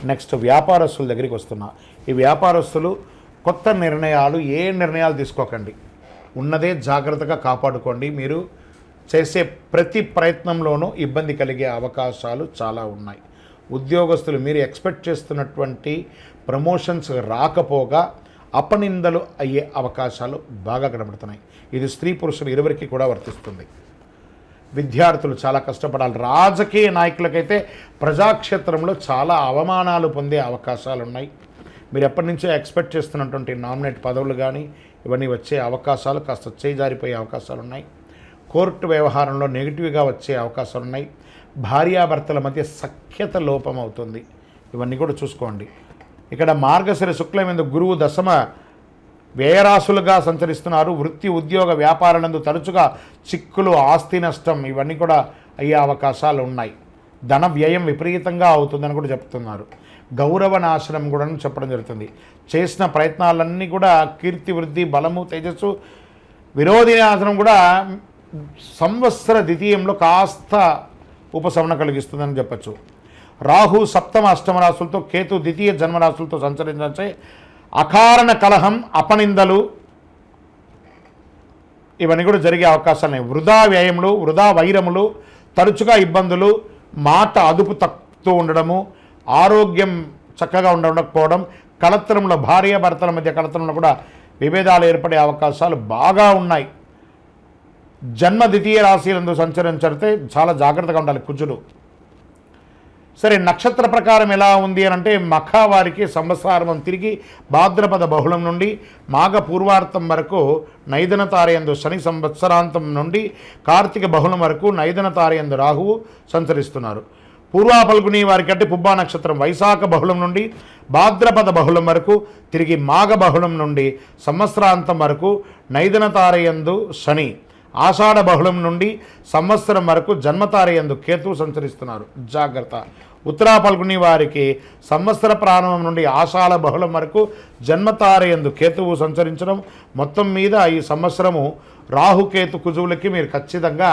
నెక్స్ట్ వ్యాపారస్తుల దగ్గరికి వస్తున్నా. ఈ వ్యాపారస్తులు కొత్త నిర్ణయాలు, ఏ నిర్ణయాలు తీసుకోకండి. ఉన్నదే జాగ్రత్తగా కాపాడుకోండి. మీరు చేసే ప్రతి ప్రయత్నంలోనూ ఇబ్బంది కలిగే అవకాశాలు చాలా ఉన్నాయి. ఉద్యోగస్తులు మీరు ఎక్స్పెక్ట్ చేస్తున్నటువంటి ప్రమోషన్స్ రాకపోగా అపనిందలు అయ్యే అవకాశాలు బాగా కనబడుతున్నాయి. ఇది స్త్రీ పురుషులు ఇరువురికి కూడా వర్తిస్తుంది. విద్యార్థులు చాలా కష్టపడాలి. రాజకీయ నాయకులకైతే ప్రజాక్షేత్రంలో చాలా అవమానాలు పొందే అవకాశాలు ఉన్నాయి. మీరు ఎప్పటి నుంచో ఎక్స్పెక్ట్ చేస్తున్నటువంటి నామినేట్ పదవులు కానీ ఇవన్నీ వచ్చే అవకాశాలు కాస్త చేజారిపోయే అవకాశాలు ఉన్నాయి. కోర్టు వ్యవహారంలో నెగిటివ్గా వచ్చే అవకాశాలు ఉన్నాయి. భార్యాభర్తల మధ్య సఖ్యత లోపం అవుతుంది. ఇవన్నీ కూడా చూసుకోండి. ఇక్కడ మార్గశిర శుక్లం మీద గురువు దశమ వ్యయరాశులుగా సంచరిస్తున్నారు. వృత్తి, ఉద్యోగ, వ్యాపారాలందు తరచుగా చిక్కులు, ఆస్తి నష్టం ఇవన్నీ కూడా అయ్యే అవకాశాలు ఉన్నాయి. ధన వ్యయం విపరీతంగా అవుతుందని కూడా చెప్తున్నారు. గౌరవ నాశనం కూడా చెప్పడం జరుగుతుంది. చేసిన ప్రయత్నాలన్నీ కూడా కీర్తి, వృద్ధి, బలము, తేజస్సు, విరోధి నాశనం కూడా సంవత్సర ద్వితీయంలో కాస్త ఉపశమనం కలిగిస్తుందని చెప్పచ్చు. రాహు సప్తమ అష్టమ రాశులతో, కేతు ద్వితీయ జన్మరాశులతో సంచరించే అకారణ కలహం, అపనిందలు ఇవన్నీ కూడా జరిగే అవకాశాలు ఉన్నాయి. వృధా వ్యయములు, వృధా వైరములు, తరచుగా ఇబ్బందులు, మాట అదుపు తక్కుతూ ఉండడము, ఆరోగ్యం చక్కగా ఉండకపోవడం, కలత్రంలో భార్యాభర్తల మధ్య కలత్రంలో కూడా విభేదాలు ఏర్పడే అవకాశాలు బాగా ఉన్నాయి. జన్మ ద్వితీయ రాశిలందు సంచరించితే చాలా జాగ్రత్తగా ఉండాలి కుజులు. సరే, నక్షత్ర ప్రకారం ఎలా ఉంది అని అంటే, మఖ వారికి సంవత్సరం తిరిగి భాద్రపద బహుళం నుండి మాఘ పూర్వార్థం వరకు నైదన తారయందు శని, సంవత్సరాంతం నుండి కార్తీక బహుళం వరకు నైదన తారయందు రాహువు సంచరిస్తున్నారు. పూర్వా ఫల్గుని వారికి అంటే పుబ్బా నక్షత్రం వైశాఖ బహుళం నుండి భాద్రపద బహుళం వరకు, తిరిగి మాఘ బహుళం నుండి సంవత్సరాంతం వరకు నైదన తారయందు శని, ఆషాఢ బహుళం నుండి సంవత్సరం వరకు జన్మతారయందు కేతువు సంచరిస్తున్నారు. జాగ్రత్త. ఉత్తరా ఫల్గుని వారికి సంవత్సర ప్రారంభం నుండి ఆషాఢ బహుళం వరకు జన్మతారయందు కేతువు సంచరించడం. మొత్తం మీద ఈ సంవత్సరము రాహుకేతు కుజువులకి మీరు ఖచ్చితంగా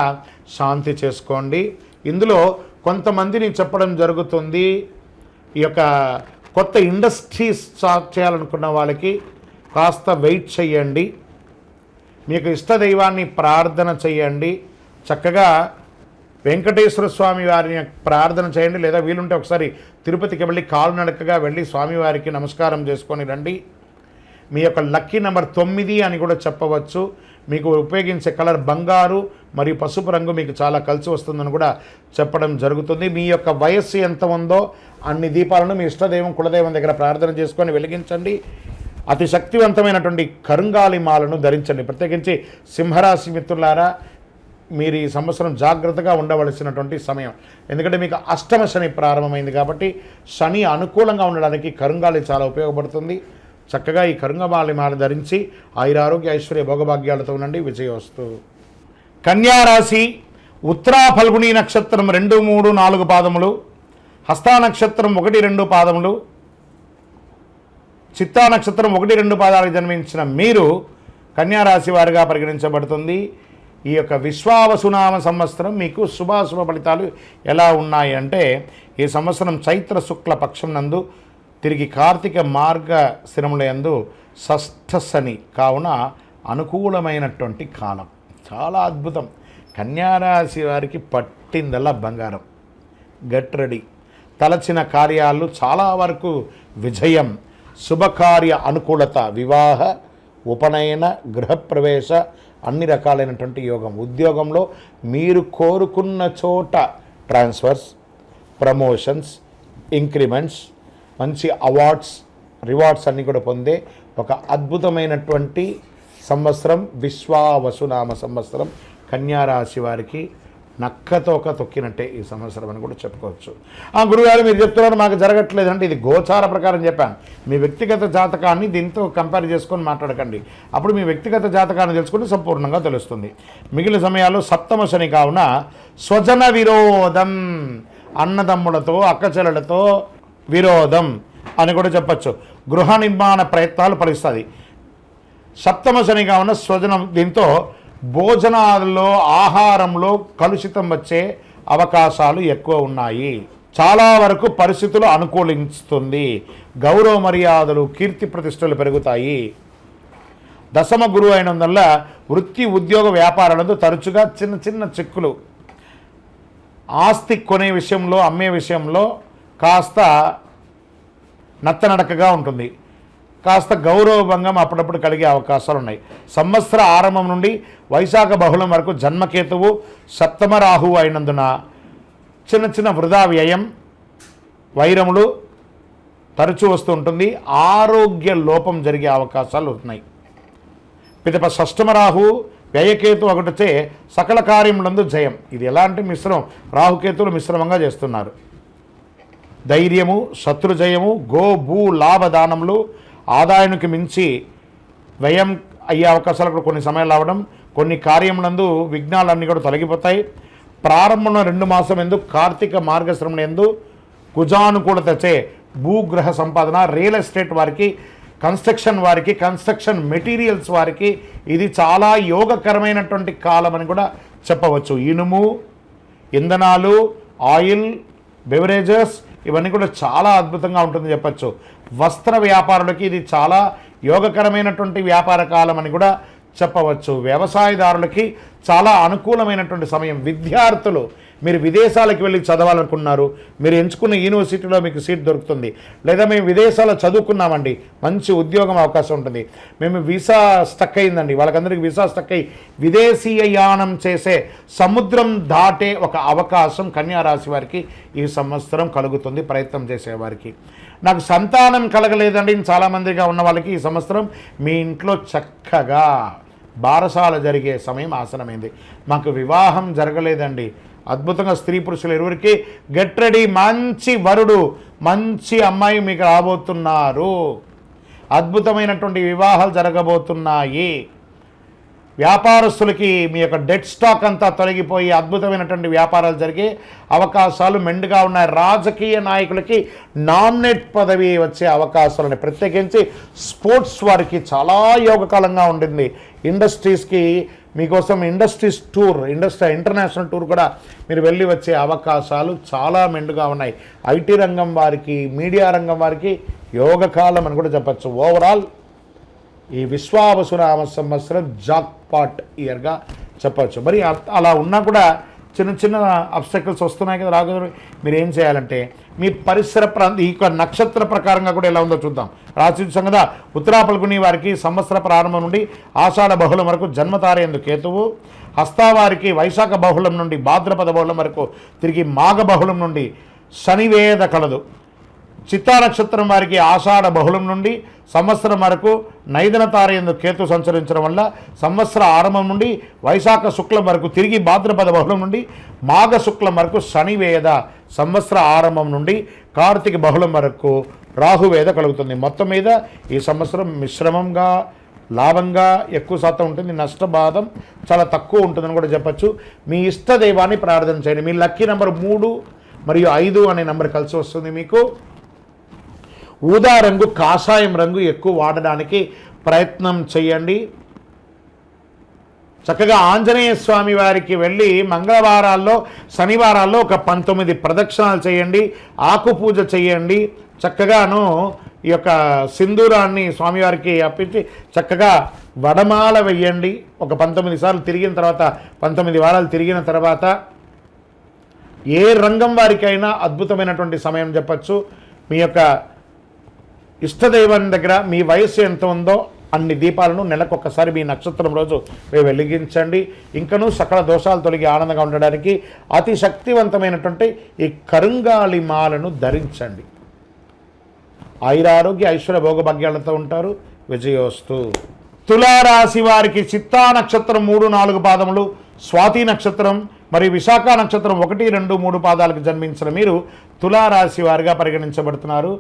శాంతి చేసుకోండి. ఇందులో కొంతమందిని చెప్పడం జరుగుతుంది, ఈ యొక్క కొత్త ఇండస్ట్రీస్ స్టార్ట్ చేయాలనుకున్న వాళ్ళకి కాస్త వెయిట్ చేయండి. మీకు ఇష్ట దైవాన్ని ప్రార్థన చేయండి. చక్కగా వెంకటేశ్వర స్వామి వారిని ప్రార్థన చేయండి, లేదా వీలుంటే ఒకసారి తిరుపతికి వెళ్ళి కాలునడకగా వెళ్ళి స్వామివారికి నమస్కారం చేసుకొని రండి. మీ యొక్క లక్కీ నెంబర్ 9 అని కూడా చెప్పవచ్చు. మీకు ఉపయోగించే కలర్ బంగారు మరియు పసుపు రంగు మీకు చాలా కలిసి వస్తుందని కూడా చెప్పడం జరుగుతుంది. మీ యొక్క వయస్సు ఎంత ఉందో అన్ని దీపాలను మీ ఇష్టదైవం కులదైవం దగ్గర ప్రార్థన చేసుకొని వెలిగించండి. అతి శక్తివంతమైనటువంటి కరుంగాలి మాలను ధరించండి. ప్రత్యేకించి సింహరాశి మిత్రులారా, మీరు ఈ సంవత్సరం జాగ్రత్తగా ఉండవలసినటువంటి సమయం. ఎందుకంటే మీకు అష్టమ శని ప్రారంభమైంది కాబట్టి శని అనుకూలంగా ఉండడానికి కరుంగాలి చాలా ఉపయోగపడుతుంది. చక్కగా ఈ కరుంగమాలి మాల ధరించి ఆయురారోగ్య ఐశ్వర్య భోగభాగ్యాలతో ఉండండి. విజయవస్తు. కన్యారాశి ఉత్తరా ఫల్గుణి నక్షత్రం 2, 3, 4 పాదములు, హస్తా నక్షత్రం 1, 2 పాదములు, చిత్తా నక్షత్రం 1, 2 పాదాలకు జన్మించిన మీరు కన్యారాశి వారిగా పరిగణించబడుతుంది. ఈ యొక్క విశ్వావసునామ సంవత్సరం మీకు శుభాశుభ ఫలితాలు ఎలా ఉన్నాయి అంటే, ఈ సంవత్సరం చైత్ర శుక్ల పక్షం నందు తిరిగి కార్తీక మార్గ శిరములందు షష్ఠ శని కావున అనుకూలమైనటువంటి కాలం. చాలా అద్భుతం. కన్యారాశి వారికి పట్టిందల్లా బంగారం. Get ready. తలచిన కార్యాలు చాలా వరకు విజయం, శుభకార్య అనుకూలత, వివాహ, ఉపనయన, గృహప్రవేశ, అన్ని రకాలైనటువంటి యోగం. ఉద్యోగంలో మీరు కోరుకున్న చోట ట్రాన్స్ఫర్స్, ప్రమోషన్స్, ఇంక్రిమెంట్స్, మంచి అవార్డ్స్, రివార్డ్స్ అన్నీ కూడా పొందే ఒక అద్భుతమైనటువంటి సంవత్సరం విశ్వావసునామ సంవత్సరం. కన్యారాశి వారికి నక్కతోక తొక్కినట్టే ఈ సంవత్సరం అని కూడా చెప్పుకోవచ్చు. గురుగారు మీరు చెప్తున్నారు మాకు జరగట్లేదంటే, ఇది గోచార ప్రకారం చెప్పాను. మీ వ్యక్తిగత జాతకాన్ని దీంతో కంపేర్ చేసుకొని మాట్లాడకండి. అప్పుడు మీ వ్యక్తిగత జాతకాన్ని తెలుసుకుంటే సంపూర్ణంగా తెలుస్తుంది. మిగిలిన సమయాల్లో సప్తమ శని కావున స్వజన విరోధం, అన్నదమ్ములతో అక్కచెల్లెలతో విరోధం అని కూడా చెప్పచ్చు. గృహ నిర్మాణ ప్రయత్నాలు ఫలిస్తుంది. సప్తమ శని కావున స్వజనం, దీంతో భోజనాల్లో ఆహారంలో కలుషితం వచ్చే అవకాశాలు ఎక్కువ ఉన్నాయి. చాలా వరకు పరిస్థితులు అనుకూలిస్తుంది. గౌరవ మర్యాదలు, కీర్తి ప్రతిష్టలు పెరుగుతాయి. దశమ గురువు అయినందువల్ల వృత్తి, ఉద్యోగ, వ్యాపారాలతో తరచుగా చిన్న చిన్న చిక్కులు, ఆస్తి కొనే విషయంలో, అమ్మే విషయంలో కాస్త నత్తనడకగా ఉంటుంది. కాస్త గౌరవభంగం అప్పుడప్పుడు కలిగే అవకాశాలు ఉన్నాయి. సంవత్సర ఆరంభం నుండి వైశాఖ బహుళం వరకు జన్మకేతువు సప్తమ రాహువు అయినందున చిన్న చిన్న వృధా వ్యయం, వైరములు తరచూ వస్తూ ఉంటుంది. ఆరోగ్య లోపం జరిగే అవకాశాలు ఉన్నాయి. పిదప షష్టమ రాహు వ్యయకేతు ఒకటిచే సకల కార్యములందు జయం. ఇది ఎలాంటి మిశ్రమం? రాహుకేతువులు మిశ్రమంగా చేస్తున్నారు. ధైర్యము, శత్రుజయము, గో భూ లాభదానములు, ఆదాయానికి మించి వ్యయం అయ్యే అవకాశాలు కూడా కొన్ని సమయాలు రావడం, కొన్ని కార్యములందు విఘ్నాలన్నీ కూడా తొలగిపోతాయి. ప్రారంభంలో 2 మాసం ఎందు కార్తీక మార్గశ్రమణ ఎందు కుజానుకూలతచే భూగ్రహ సంపాదన, రియల్ ఎస్టేట్ వారికి, కన్స్ట్రక్షన్ వారికి, కన్స్ట్రక్షన్ మెటీరియల్స్ వారికి ఇది చాలా యోగకరమైనటువంటి కాలం అని కూడా చెప్పవచ్చు. ఇనుము, ఇంధనాలు, ఆయిల్, బెవరేజెస్ ఇవన్నీ కూడా చాలా అద్భుతంగా ఉంటుందని చెప్పచ్చు. వస్త్ర వ్యాపారులకి ఇది చాలా యోగకరమైనటువంటి వ్యాపార కాలం అని కూడా చెప్పవచ్చు. వ్యవసాయదారులకి చాలా అనుకూలమైనటువంటి సమయం. విద్యార్థులు, మీరు విదేశాలకు వెళ్ళి చదవాలనుకున్నారు, మీరు ఎంచుకున్న యూనివర్సిటీలో మీకు సీట్ దొరుకుతుంది. లేదా మేము విదేశాల్లో చదువుకున్నామండి, మంచి ఉద్యోగం అవకాశం ఉంటుంది. మేము వీసా స్టక్ అయిందండి, వాళ్ళకందరికీ వీసా స్టక్ అయ్యి విదేశీయ యానం చేసే, సముద్రం దాటే ఒక అవకాశం కన్యారాశి వారికి ఈ సంవత్సరం కలుగుతుంది. ప్రయత్నం చేసేవారికి. నాకు సంతానం కలగలేదండి చాలామందిగా ఉన్న వాళ్ళకి ఈ సంవత్సరం మీ ఇంట్లో చక్కగా బారసాల జరిగే సమయం ఆసనమైంది. మాకు వివాహం జరగలేదండి, అద్భుతంగా స్త్రీ పురుషులు ఇరువురికి గెట్ రెడీ. మంచి వరుడు, మంచి అమ్మాయి మీకు రాబోతున్నారు. అద్భుతమైనటువంటి వివాహాలు జరగబోతున్నాయి. వ్యాపారస్తులకి మీ యొక్క డెట్ స్టాక్ అంతా తొలగిపోయి అద్భుతమైనటువంటి వ్యాపారాలు జరిగే అవకాశాలు మెండుగా ఉన్నాయి. రాజకీయ నాయకులకి నామినేట్ పదవి వచ్చే అవకాశాలు ఉన్నాయి. ప్రత్యేకించి స్పోర్ట్స్ వారికి చాలా యోగకాలంగా ఉంటుంది. ఇండస్ట్రీస్కి మీకోసం ఇండస్ట్రీస్ టూర్, ఇంటర్నేషనల్ టూర్ కూడా మీరు వెళ్ళి వచ్చే అవకాశాలు చాలా మెండుగా ఉన్నాయి. ఐటీ రంగం వారికి, మీడియా రంగం వారికి యోగకాలం అని కూడా చెప్పచ్చు. ఓవరాల్ ఈ విశ్వావసునామ సంవత్సరం పాట్ ఇయర్గా చెప్పవచ్చు. మరి అలా ఉన్నా కూడా చిన్న చిన్న అబ్స్టకల్స్ వస్తున్నాయి కదా రాఘవ. మీరు ఏం చేయాలంటే మీ పరిసర ప్రాంతం ఈ నక్షత్ర ప్రకారంగా కూడా ఎలా ఉందో చూద్దాం. రాశి సంగత ఉత్తరా పల్గుని వారికి సంవత్సర ప్రారంభం నుండి ఆషాఢ బహుళం వరకు జన్మతారయందు కేతువు, హస్తావారికి వైశాఖ బహుళం నుండి భాద్రపద బహుళం వరకు తిరిగి మాఘ బహుళం నుండి శనివేద కలదు. చిత్తా నక్షత్రం వారికి ఆషాఢ బహుళం నుండి సంవత్సరం వరకు నైదన తారయందు కేతు సంచరించడం వల్ల సంవత్సర ఆరంభం నుండి వైశాఖ శుక్లం వరకు తిరిగి భాద్రపద బహుళం నుండి మాఘ శుక్లం వరకు శనివేద సంవత్సర ఆరంభం నుండి కార్తీక బహుళం వరకు రాహువేద కలుగుతుంది. మొత్తం మీద ఈ సంవత్సరం మిశ్రమంగా లాభంగా ఎక్కువ శాతం ఉంటుంది, నష్టబాధం చాలా తక్కువ ఉంటుందని కూడా చెప్పచ్చు. మీ ఇష్ట దైవాన్ని ప్రార్థన చేయండి. మీ లక్కీ నెంబర్ 3 మరియు 5 అనే నెంబర్ కలిసి వస్తుంది. మీకు ఊదా రంగు, కాషాయం రంగు ఎక్కువ వాడడానికి ప్రయత్నం చేయండి. చక్కగా ఆంజనేయ స్వామి వారికి వెళ్ళి మంగళవారాల్లో శనివారాల్లో ఒక 19 ప్రదక్షిణాలు చేయండి, ఆకు పూజ చేయండి. చక్కగాను ఈ యొక్క సింధూరాన్ని స్వామివారికి అప్పించి చక్కగా వడమాల వెయ్యండి. ఒక 19 సార్లు తిరిగిన తర్వాత 19 వారాలు తిరిగిన తర్వాత ఏ రంగం వారికైనా అద్భుతమైనటువంటి సమయం చెప్పచ్చు. మీ యొక్క ఇష్టదైవం దగ్గర మీ వయస్సు ఎంత ఉందో అన్ని దీపాలను నెలకొకసారి మీ నక్షత్రం రోజు వెలిగించండి. ఇంకనూ సకల దోషాలు తొలగి ఆనందంగా ఉండడానికి అతి శక్తివంతమైనటువంటి ఈ కరుంగాలి మాలను ధరించండి. ఆయురారోగ్య ఐశ్వర్య భోగభాగ్యాలతో ఉంటారు. విజయోస్తు. తులారాశి వారికి చిత్తా నక్షత్రం 3, 4 పాదములు, స్వాతి నక్షత్రం మరియు విశాఖ నక్షత్రం 1, 2, 3 పాదాలకు జన్మించిన మీరు తులారాశి వారిగా పరిగణించబడుతున్నారు.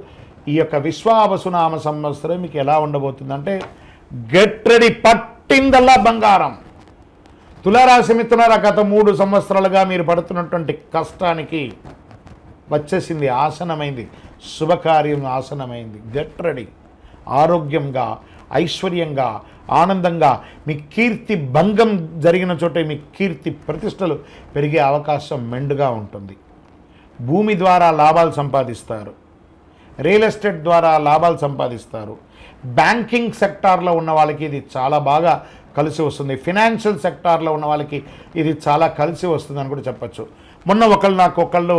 ఈ యొక్క విశ్వావసునామ సంవత్సరం మీకు ఎలా ఉండబోతుందంటే గెట్ రెడీ, పట్టిందల్లా బంగారం. తులారాశి మిత్రులారా, గత 3 సంవత్సరాలుగా మీరు పడుతున్నటువంటి కష్టానికి వచ్చేసింది, ఆసనమైంది, శుభకార్యం ఆసనమైంది. Get ready. ఆరోగ్యంగా, ఐశ్వర్యంగా, ఆనందంగా, మీ కీర్తి భంగం జరిగిన చోటే మీ కీర్తి ప్రతిష్టలు పెరిగే అవకాశం మెండుగా ఉంటుంది. భూమి ద్వారా లాభాలు సంపాదిస్తారు, రియల్ ఎస్టేట్ ద్వారా లాభాలు సంపాదిస్తారు. బ్యాంకింగ్ సెక్టార్లో ఉన్న వాళ్ళకి ఇది చాలా బాగా కలిసి వస్తుంది. ఫినాన్షియల్ సెక్టార్లో ఉన్న వాళ్ళకి ఇది చాలా కలిసి వస్తుందని కూడా చెప్పచ్చు. మొన్న నాకు ఒకళ్ళు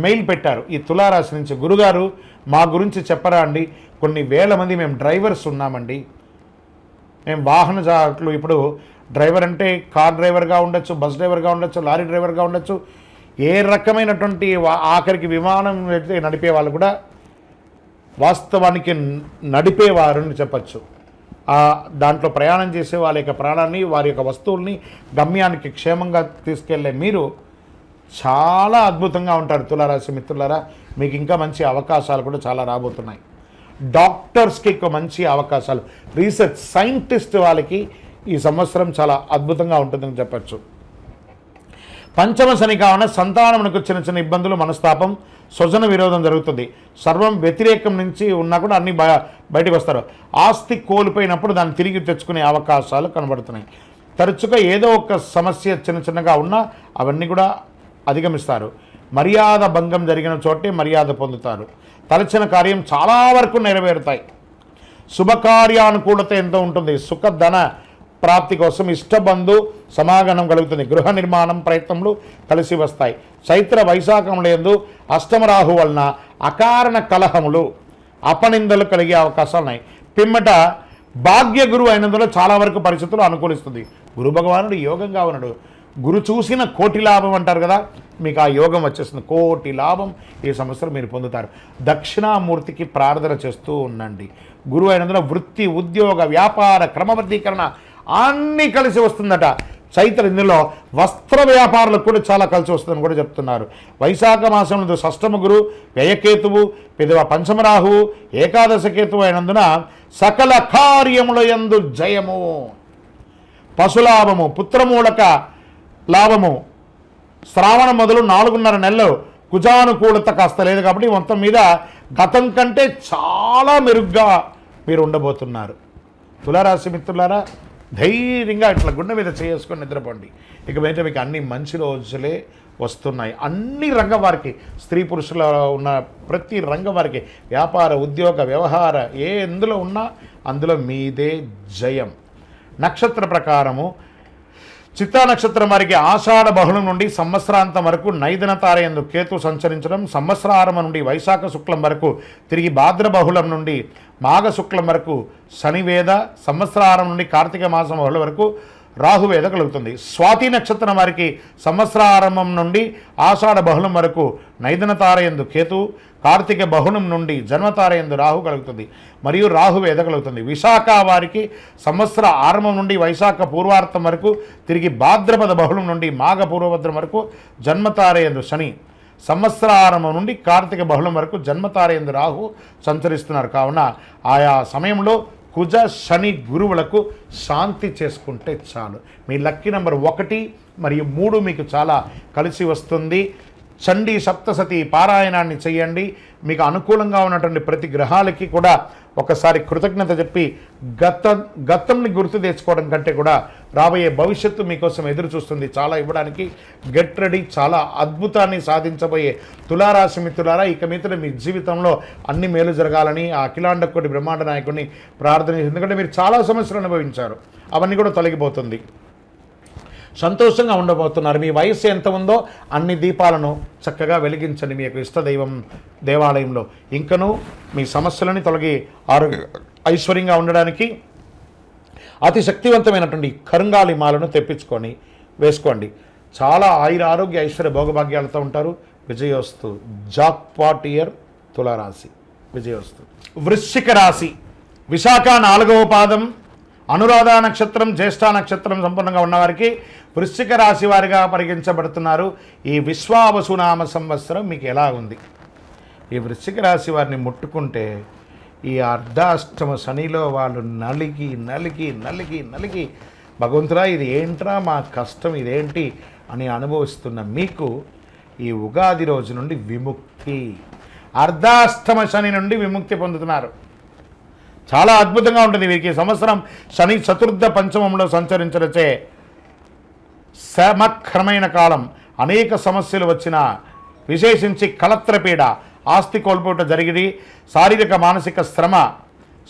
మెయిల్ పెట్టారు ఈ తులారాశి నుంచి, గురుగారు మా గురించి చెప్పరా అండి, కొన్ని వేల మంది మేము డ్రైవర్స్ ఉన్నామండి, మేము వాహన చాలకులు. ఇప్పుడు డ్రైవర్ అంటే కార్ డ్రైవర్గా ఉండొచ్చు, బస్ డ్రైవర్గా ఉండొచ్చు, లారీ డ్రైవర్గా ఉండొచ్చు, ఏ రకమైనటువంటి ఆఖరికి విమానం నడిపే వాళ్ళు కూడా వాస్తవానికి నడిపేవారని చెప్పచ్చు. దాంట్లో ప్రయాణం చేసే వాళ్ళ యొక్క ప్రాణాన్ని, వారి యొక్క వస్తువుల్ని గమ్యానికి క్షేమంగా తీసుకెళ్లే మీరు చాలా అద్భుతంగా ఉంటారు. తులారాశి మిత్రులారా, మీకు ఇంకా మంచి అవకాశాలు కూడా చాలా రాబోతున్నాయి. డాక్టర్స్కి ఎక్కువ మంచి అవకాశాలు, రీసెర్చ్ సైంటిస్ట్ వాళ్ళకి ఈ సంవత్సరం చాలా అద్భుతంగా ఉంటుందని చెప్పచ్చు. పంచమ శని కావున సంతానమునకు చిన్న చిన్న ఇబ్బందులు, మనస్తాపం, స్వజన విరోధం జరుగుతుంది. సర్వం వ్యతిరేకం నుంచి ఉన్నా కూడా అన్నీ బయటకు వస్తారు. ఆస్తి కోల్పోయినప్పుడు దాన్ని తిరిగి తెచ్చుకునే అవకాశాలు కనబడుతున్నాయి. తరచుగా ఏదో ఒక సమస్య చిన్న చిన్నగా ఉన్నా అవన్నీ కూడా అధిగమిస్తారు. మర్యాద భంగం జరిగిన చోటే మర్యాద పొందుతారు. తలచిన కార్యం చాలా వరకు నెరవేరుతాయి. శుభకార్యానుకూలత ఎంతో ఉంటుంది. సుఖధన ప్రాప్తి కోసం ఇష్టబంధు సమాగమనం కలుగుతుంది. గృహ నిర్మాణం ప్రయత్నములు కలిసి వస్తాయి. చైత్ర వైశాఖములందు అష్టమరాహు వలన అకారణ కలహములు, అపనిందలు కలిగే అవకాశాలు ఉన్నాయి. పిమ్మట భాగ్య గురువు అయినందులో చాలా వరకు పరిస్థితులు అనుకూలిస్తుంది. గురు భగవానుడు యోగంగా ఉన్నాడు. గురు చూసిన కోటి లాభం అంటారు కదా, మీకు ఆ యోగం వచ్చేస్తుంది. కోటి లాభం ఈ సంవత్సరం మీరు పొందుతారు. దక్షిణామూర్తికి ప్రార్థన చేస్తూ ఉండండి. గురువు అయినందున వృత్తి, ఉద్యోగ, వ్యాపార క్రమబద్ధీకరణ అన్నీ కలిసి వస్తుందట. చైత్ర ఇందులో వస్త్ర వ్యాపారులకు కూడా చాలా కలిసి వస్తుందని కూడా చెప్తున్నారు. వైశాఖ మాసంలో షష్టమ గురు, వ్యయకేతువు, పెదవ పంచమరాహువు, ఏకాదశ కేతువు అయినందున సకల కార్యముల యందు జయము, పశులాభము, పుత్రమూలక లాభము. శ్రావణం మొదలు 4.5 నెలలు కుజానుకూలత కాస్త లేదు కాబట్టి మొత్తం మీద గతం కంటే చాలా మెరుగ్గా మీరు ఉండబోతున్నారు. తులారాశి మిత్రులారా, ధైర్యంగా ఇట్లా గుండె మీద చేసుకొని నిద్రపోండి. ఇక మీద మీకు అన్ని మంచి రోజులే వస్తున్నాయి. అన్ని రంగం వారికి, స్త్రీ పురుషుల ఉన్న ప్రతి రంగం వారికి, వ్యాపార, ఉద్యోగ, వ్యవహార ఎందులో ఉన్నా అందులో మీదే జయం. నక్షత్ర ప్రకారము చిత్తా నక్షత్రం వారికి ఆషాఢ బహుళం నుండి సంవత్సరాంతం వరకు నైదన తారయందు కేతు సంచరించడం, సంవత్సరారంభం నుండి వైశాఖ శుక్లం వరకు తిరిగి భాద్ర బహుళం నుండి మాఘ శుక్లం వరకు శనివేద, సంవత్సరారం నుండి కార్తీక మాసం బహుళ వరకు రాహువేద కలుగుతుంది. స్వాతి నక్షత్రం వారికి సంవత్సరారంభం నుండి ఆషాఢ బహుళం వరకు నైదన తారయందు కేతు, కార్తీక బహుళం నుండి జన్మతారయందు రాహు కలుగుతుంది మరియు రాహువేద కలుగుతుంది. విశాఖ వారికి సంవత్సర ఆరంభం నుండి వైశాఖ పూర్వార్థం వరకు తిరిగి భాద్రపద బహుళం నుండి మాఘ పూర్వభద్రం వరకు జన్మతారయందు శని, సంవత్సరారంభం నుండి కార్తీక బహుళం వరకు జన్మతారయందు రాహు సంచరిస్తున్నారు. కావున ఆయా సమయంలో కుజ శని గురువులకు శాంతి చేసుకుంటే చాలు. మీ లక్కీ నెంబర్ 1 మరియు 3 మీకు చాలా కలిసి వస్తుంది. చండీ సప్తసతి పారాయణాన్ని చేయండి. మీకు అనుకూలంగా ఉన్నటువంటి ప్రతి గ్రహాలకి కూడా ఒకసారి కృతజ్ఞత చెప్పి గతంని గుర్తు తెచ్చుకోవడం కంటే కూడా రాబోయే భవిష్యత్తు మీకోసం ఎదురు చూస్తుంది. చాలా ఇవ్వడానికి గెట్ రెడీ. చాలా అద్భుతాన్ని సాధించబోయే తులారాశి మిత్రులారా, ఇక మీదట మీ జీవితంలో అన్ని మేలు జరగాలని ఆ అఖిలాండ కోటి బ్రహ్మాండ నాయకుడిని ప్రార్థన చేసి, ఎందుకంటే మీరు చాలా సమస్యలు అనుభవించారు, అవన్నీ కూడా తొలగిపోతుంది. సంతోషంగా ఉండబోతున్నారు. మీ వయస్సు ఎంత ఉందో అన్ని దీపాలను చక్కగా వెలిగించండి మీ యొక్క ఇష్టదైవం దేవాలయంలో. ఇంకనూ మీ సమస్యలని తొలగి ఐశ్వర్యంగా ఉండడానికి అతి శక్తివంతమైనటువంటి కరుంగాలి మాలను తెప్పించుకొని వేసుకోండి. చాలా ఆరోగ్య ఐశ్వర్య భోగభాగ్యాలతో ఉంటారు. విజయోస్తు. జాక్పాట్ ఇయర్ తులారాశి. విజయోస్తు. వృశ్చిక రాశి. విశాఖ 4వ పాదం, అనురాధ నక్షత్రం, జ్యేష్ఠ నక్షత్రం సంపూర్ణంగా ఉన్నవారికి వృశ్చిక రాశి వారిగా పరిగణించబడుతున్నారు. ఈ విశ్వావసునామ సంవత్సరం మీకు ఎలా ఉంది? ఈ వృశ్చిక రాశి వారిని ముట్టుకుంటే ఈ అర్ధాష్టమ శనిలో వాళ్ళు నలిగి నలిగి నలిగి నలిగి భగవంతుడా ఇది ఏంట్రా మా కష్టం ఇదేంటి అని అనుభవిస్తున్న మీకు ఈ ఉగాది రోజు నుండి విముక్తి, అర్ధాష్టమ శని నుండి విముక్తి పొందుతున్నారు. చాలా అద్భుతంగా ఉంటుంది వీరికి. సంవత్సరం శని చతుర్థ పంచమంలో సంచరించడచే సమక్రమైన కాలం. అనేక సమస్యలు వచ్చిన, విశేషించి కళత్రపీడ, ఆస్తి కోల్పోవటం జరిగి శారీరక మానసిక శ్రమ,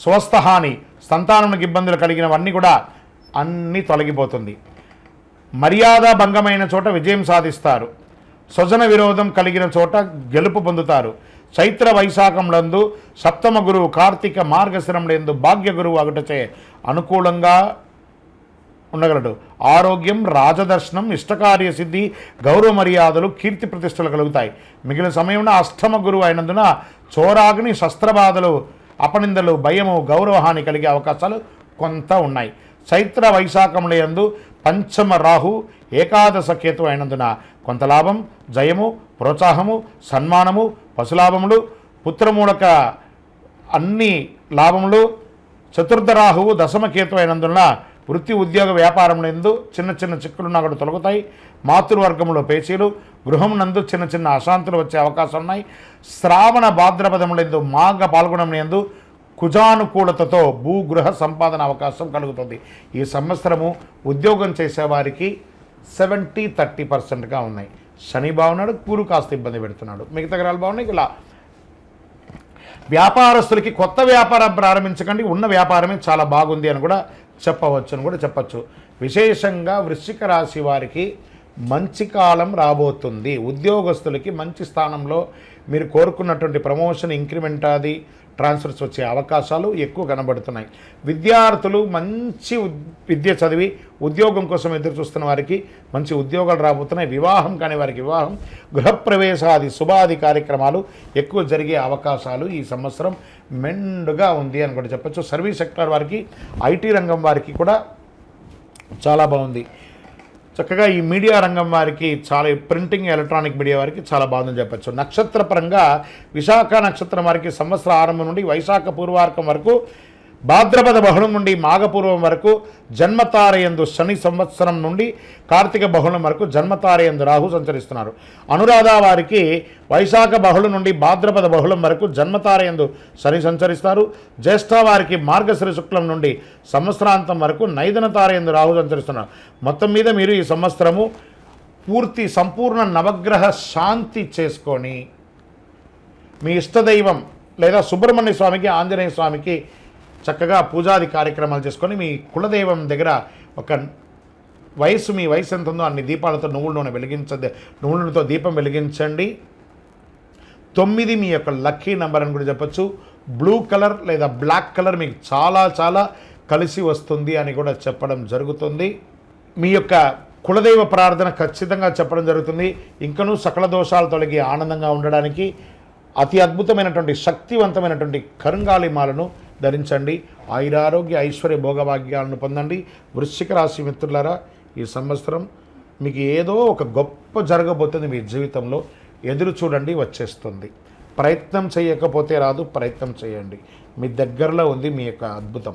స్వస్థహాని, సంతానానికి ఇబ్బందులు కలిగినవన్నీ కూడా అన్నీ తొలగిపోతుంది. మర్యాద భంగమైన చోట విజయం సాధిస్తారు. స్వజన విరోధం కలిగిన చోట గెలుపు పొందుతారు. చైత్ర వైశాఖంలందు సప్తమ గురువు, కార్తీక మార్గశిరంలందు భాగ్య గురువు అగుటచే అనుకూలంగా ఉండగలడు. ఆరోగ్యం, రాజదర్శనం, ఇష్టకార్య సిద్ధి, గౌరవ మర్యాదలు, కీర్తి ప్రతిష్టలు కలుగుతాయి. మిగిలిన సమయంలో అష్టమ గురువు అయినందున చోరాగ్ని, శస్త్రబాధలు, అపనిందలు, భయము, గౌరవహాని కలిగే అవకాశాలు కొంత ఉన్నాయి. చైత్ర వైశాఖములందు పంచమ రాహు, ఏకాదశ కేతు అయినందున కొంత లాభం, జయము, ప్రోత్సాహము, సన్మానము, పశులాభములు, పుత్రమూలక అన్ని లాభములు. చతుర్థ రాహువు దశమకేతు అయినందున వృత్తి, ఉద్యోగ, వ్యాపారములందు చిన్న చిన్న చిక్కులున్నా కూడా తొలగుతాయి. మాతృవర్గంలో పేచీలు, గృహం నందు చిన్న చిన్న అశాంతులు వచ్చే అవకాశం ఉన్నాయి. శ్రావణ భాద్రపదములందు, మాఘ పాల్గొనములందు కుజానుకూలతతో భూగృహ సంపాదన అవకాశం కలుగుతుంది. ఈ సంవత్సరము ఉద్యోగం చేసేవారికి 70-30%గా ఉన్నాయి. శని బాగున్నాడు, గురు కాస్త ఇబ్బంది పెడుతున్నాడు, మిగతా గ్రహాలు బాగున్నాయి. ఇలా వ్యాపారస్తులకి కొత్త వ్యాపారం ప్రారంభించకండి, ఉన్న వ్యాపారమే చాలా బాగుంది అని కూడా చెప్పచ్చు. విశేషంగా వృశ్చిక రాశి వారికి మంచి కాలం రాబోతుంది. ఉద్యోగస్తులకి మంచి స్థానంలో మీరు కోరుకున్నటువంటి ప్రమోషన్, ఇంక్రిమెంట్, అది ట్రాన్స్ఫర్స్ వచ్చే అవకాశాలు ఎక్కువ కనబడుతున్నాయి. విద్యార్థులు మంచి విద్య చదివి ఉద్యోగం కోసం ఎదురు చూస్తున్న వారికి మంచి ఉద్యోగాలు రాబోతున్నాయి. వివాహం కాని వారికి వివాహం, గృహప్రవేశాది శుభాది కార్యక్రమాలు ఎక్కువ జరిగే అవకాశాలు ఈ సంవత్సరం మెండుగా ఉంది అని కూడా చెప్పచ్చు. సర్వీస్ సెక్టార్ వారికి, ఐటీ రంగం వారికి కూడా చాలా బాగుంది. చక్కగా ఈ మీడియా రంగం వారికి, చాలా ప్రింటింగ్, ఎలక్ట్రానిక్ మీడియా వారికి చాలా బాగుందని చెప్పచ్చు. నక్షత్రపరంగా విశాఖ నక్షత్రం వారికి సంవత్సర ఆరంభం నుండి వైశాఖ పూర్వార్కం వరకు, భాద్రపద బహుళం నుండి మాఘపూర్వం వరకు జన్మతారయందు శని, సంవత్సరం నుండి కార్తీక బహుళం వరకు జన్మతారయందు రాహు సంచరిస్తున్నారు. అనురాధ వారికి వైశాఖ బహుళం నుండి భాద్రపద బహుళం వరకు జన్మతారయందు శని సంచరిస్తారు. జ్యేష్ఠ వారికి మార్గశిర శుక్లం నుండి సంవత్సరాంతం వరకు నైదన తారయందు రాహు సంచరిస్తున్నారు. మొత్తం మీద మీరు ఈ సంవత్సరము సంపూర్ణ నవగ్రహ శాంతి చేసుకొని మీ ఇష్టదైవం లేదా సుబ్రహ్మణ్య స్వామికి, ఆంజనేయ స్వామికి చక్కగా పూజాది కార్యక్రమాలు చేసుకొని మీ కులదైవం దగ్గర ఒక మీ వయసు ఎంత ఉందో అన్ని దీపాలతో నువ్వుల నూనెతో దీపం వెలిగించండి. 9 మీ యొక్క లక్కీ నెంబర్ అని కూడా చెప్పచ్చు. బ్లూ కలర్ లేదా బ్లాక్ కలర్ మీకు చాలా చాలా కలిసి వస్తుంది అని కూడా చెప్పడం జరుగుతుంది. మీ యొక్క కులదైవ ప్రార్థన ఖచ్చితంగా చెప్పడం జరుగుతుంది. ఇంకనూ సకల దోషాలు తొలగి ఆనందంగా ఉండడానికి అతి అద్భుతమైనటువంటి శక్తివంతమైనటువంటి కరుంగాలి మాలను ధరించండి. ఆయురారోగ్య ఐశ్వర్య భోగభాగ్యాలను పొందండి. వృశ్చిక రాశి మిత్రులారా, ఈ సంవత్సరం మీకు ఏదో ఒక గొప్ప జరగబోతుంది. మీ జీవితంలో ఎదురు చూడండి, వచ్చేస్తుంది. ప్రయత్నం చేయకపోతే రాదు, ప్రయత్నం చేయండి. మీ దగ్గరలో ఉంది మీ యొక్క అద్భుతం,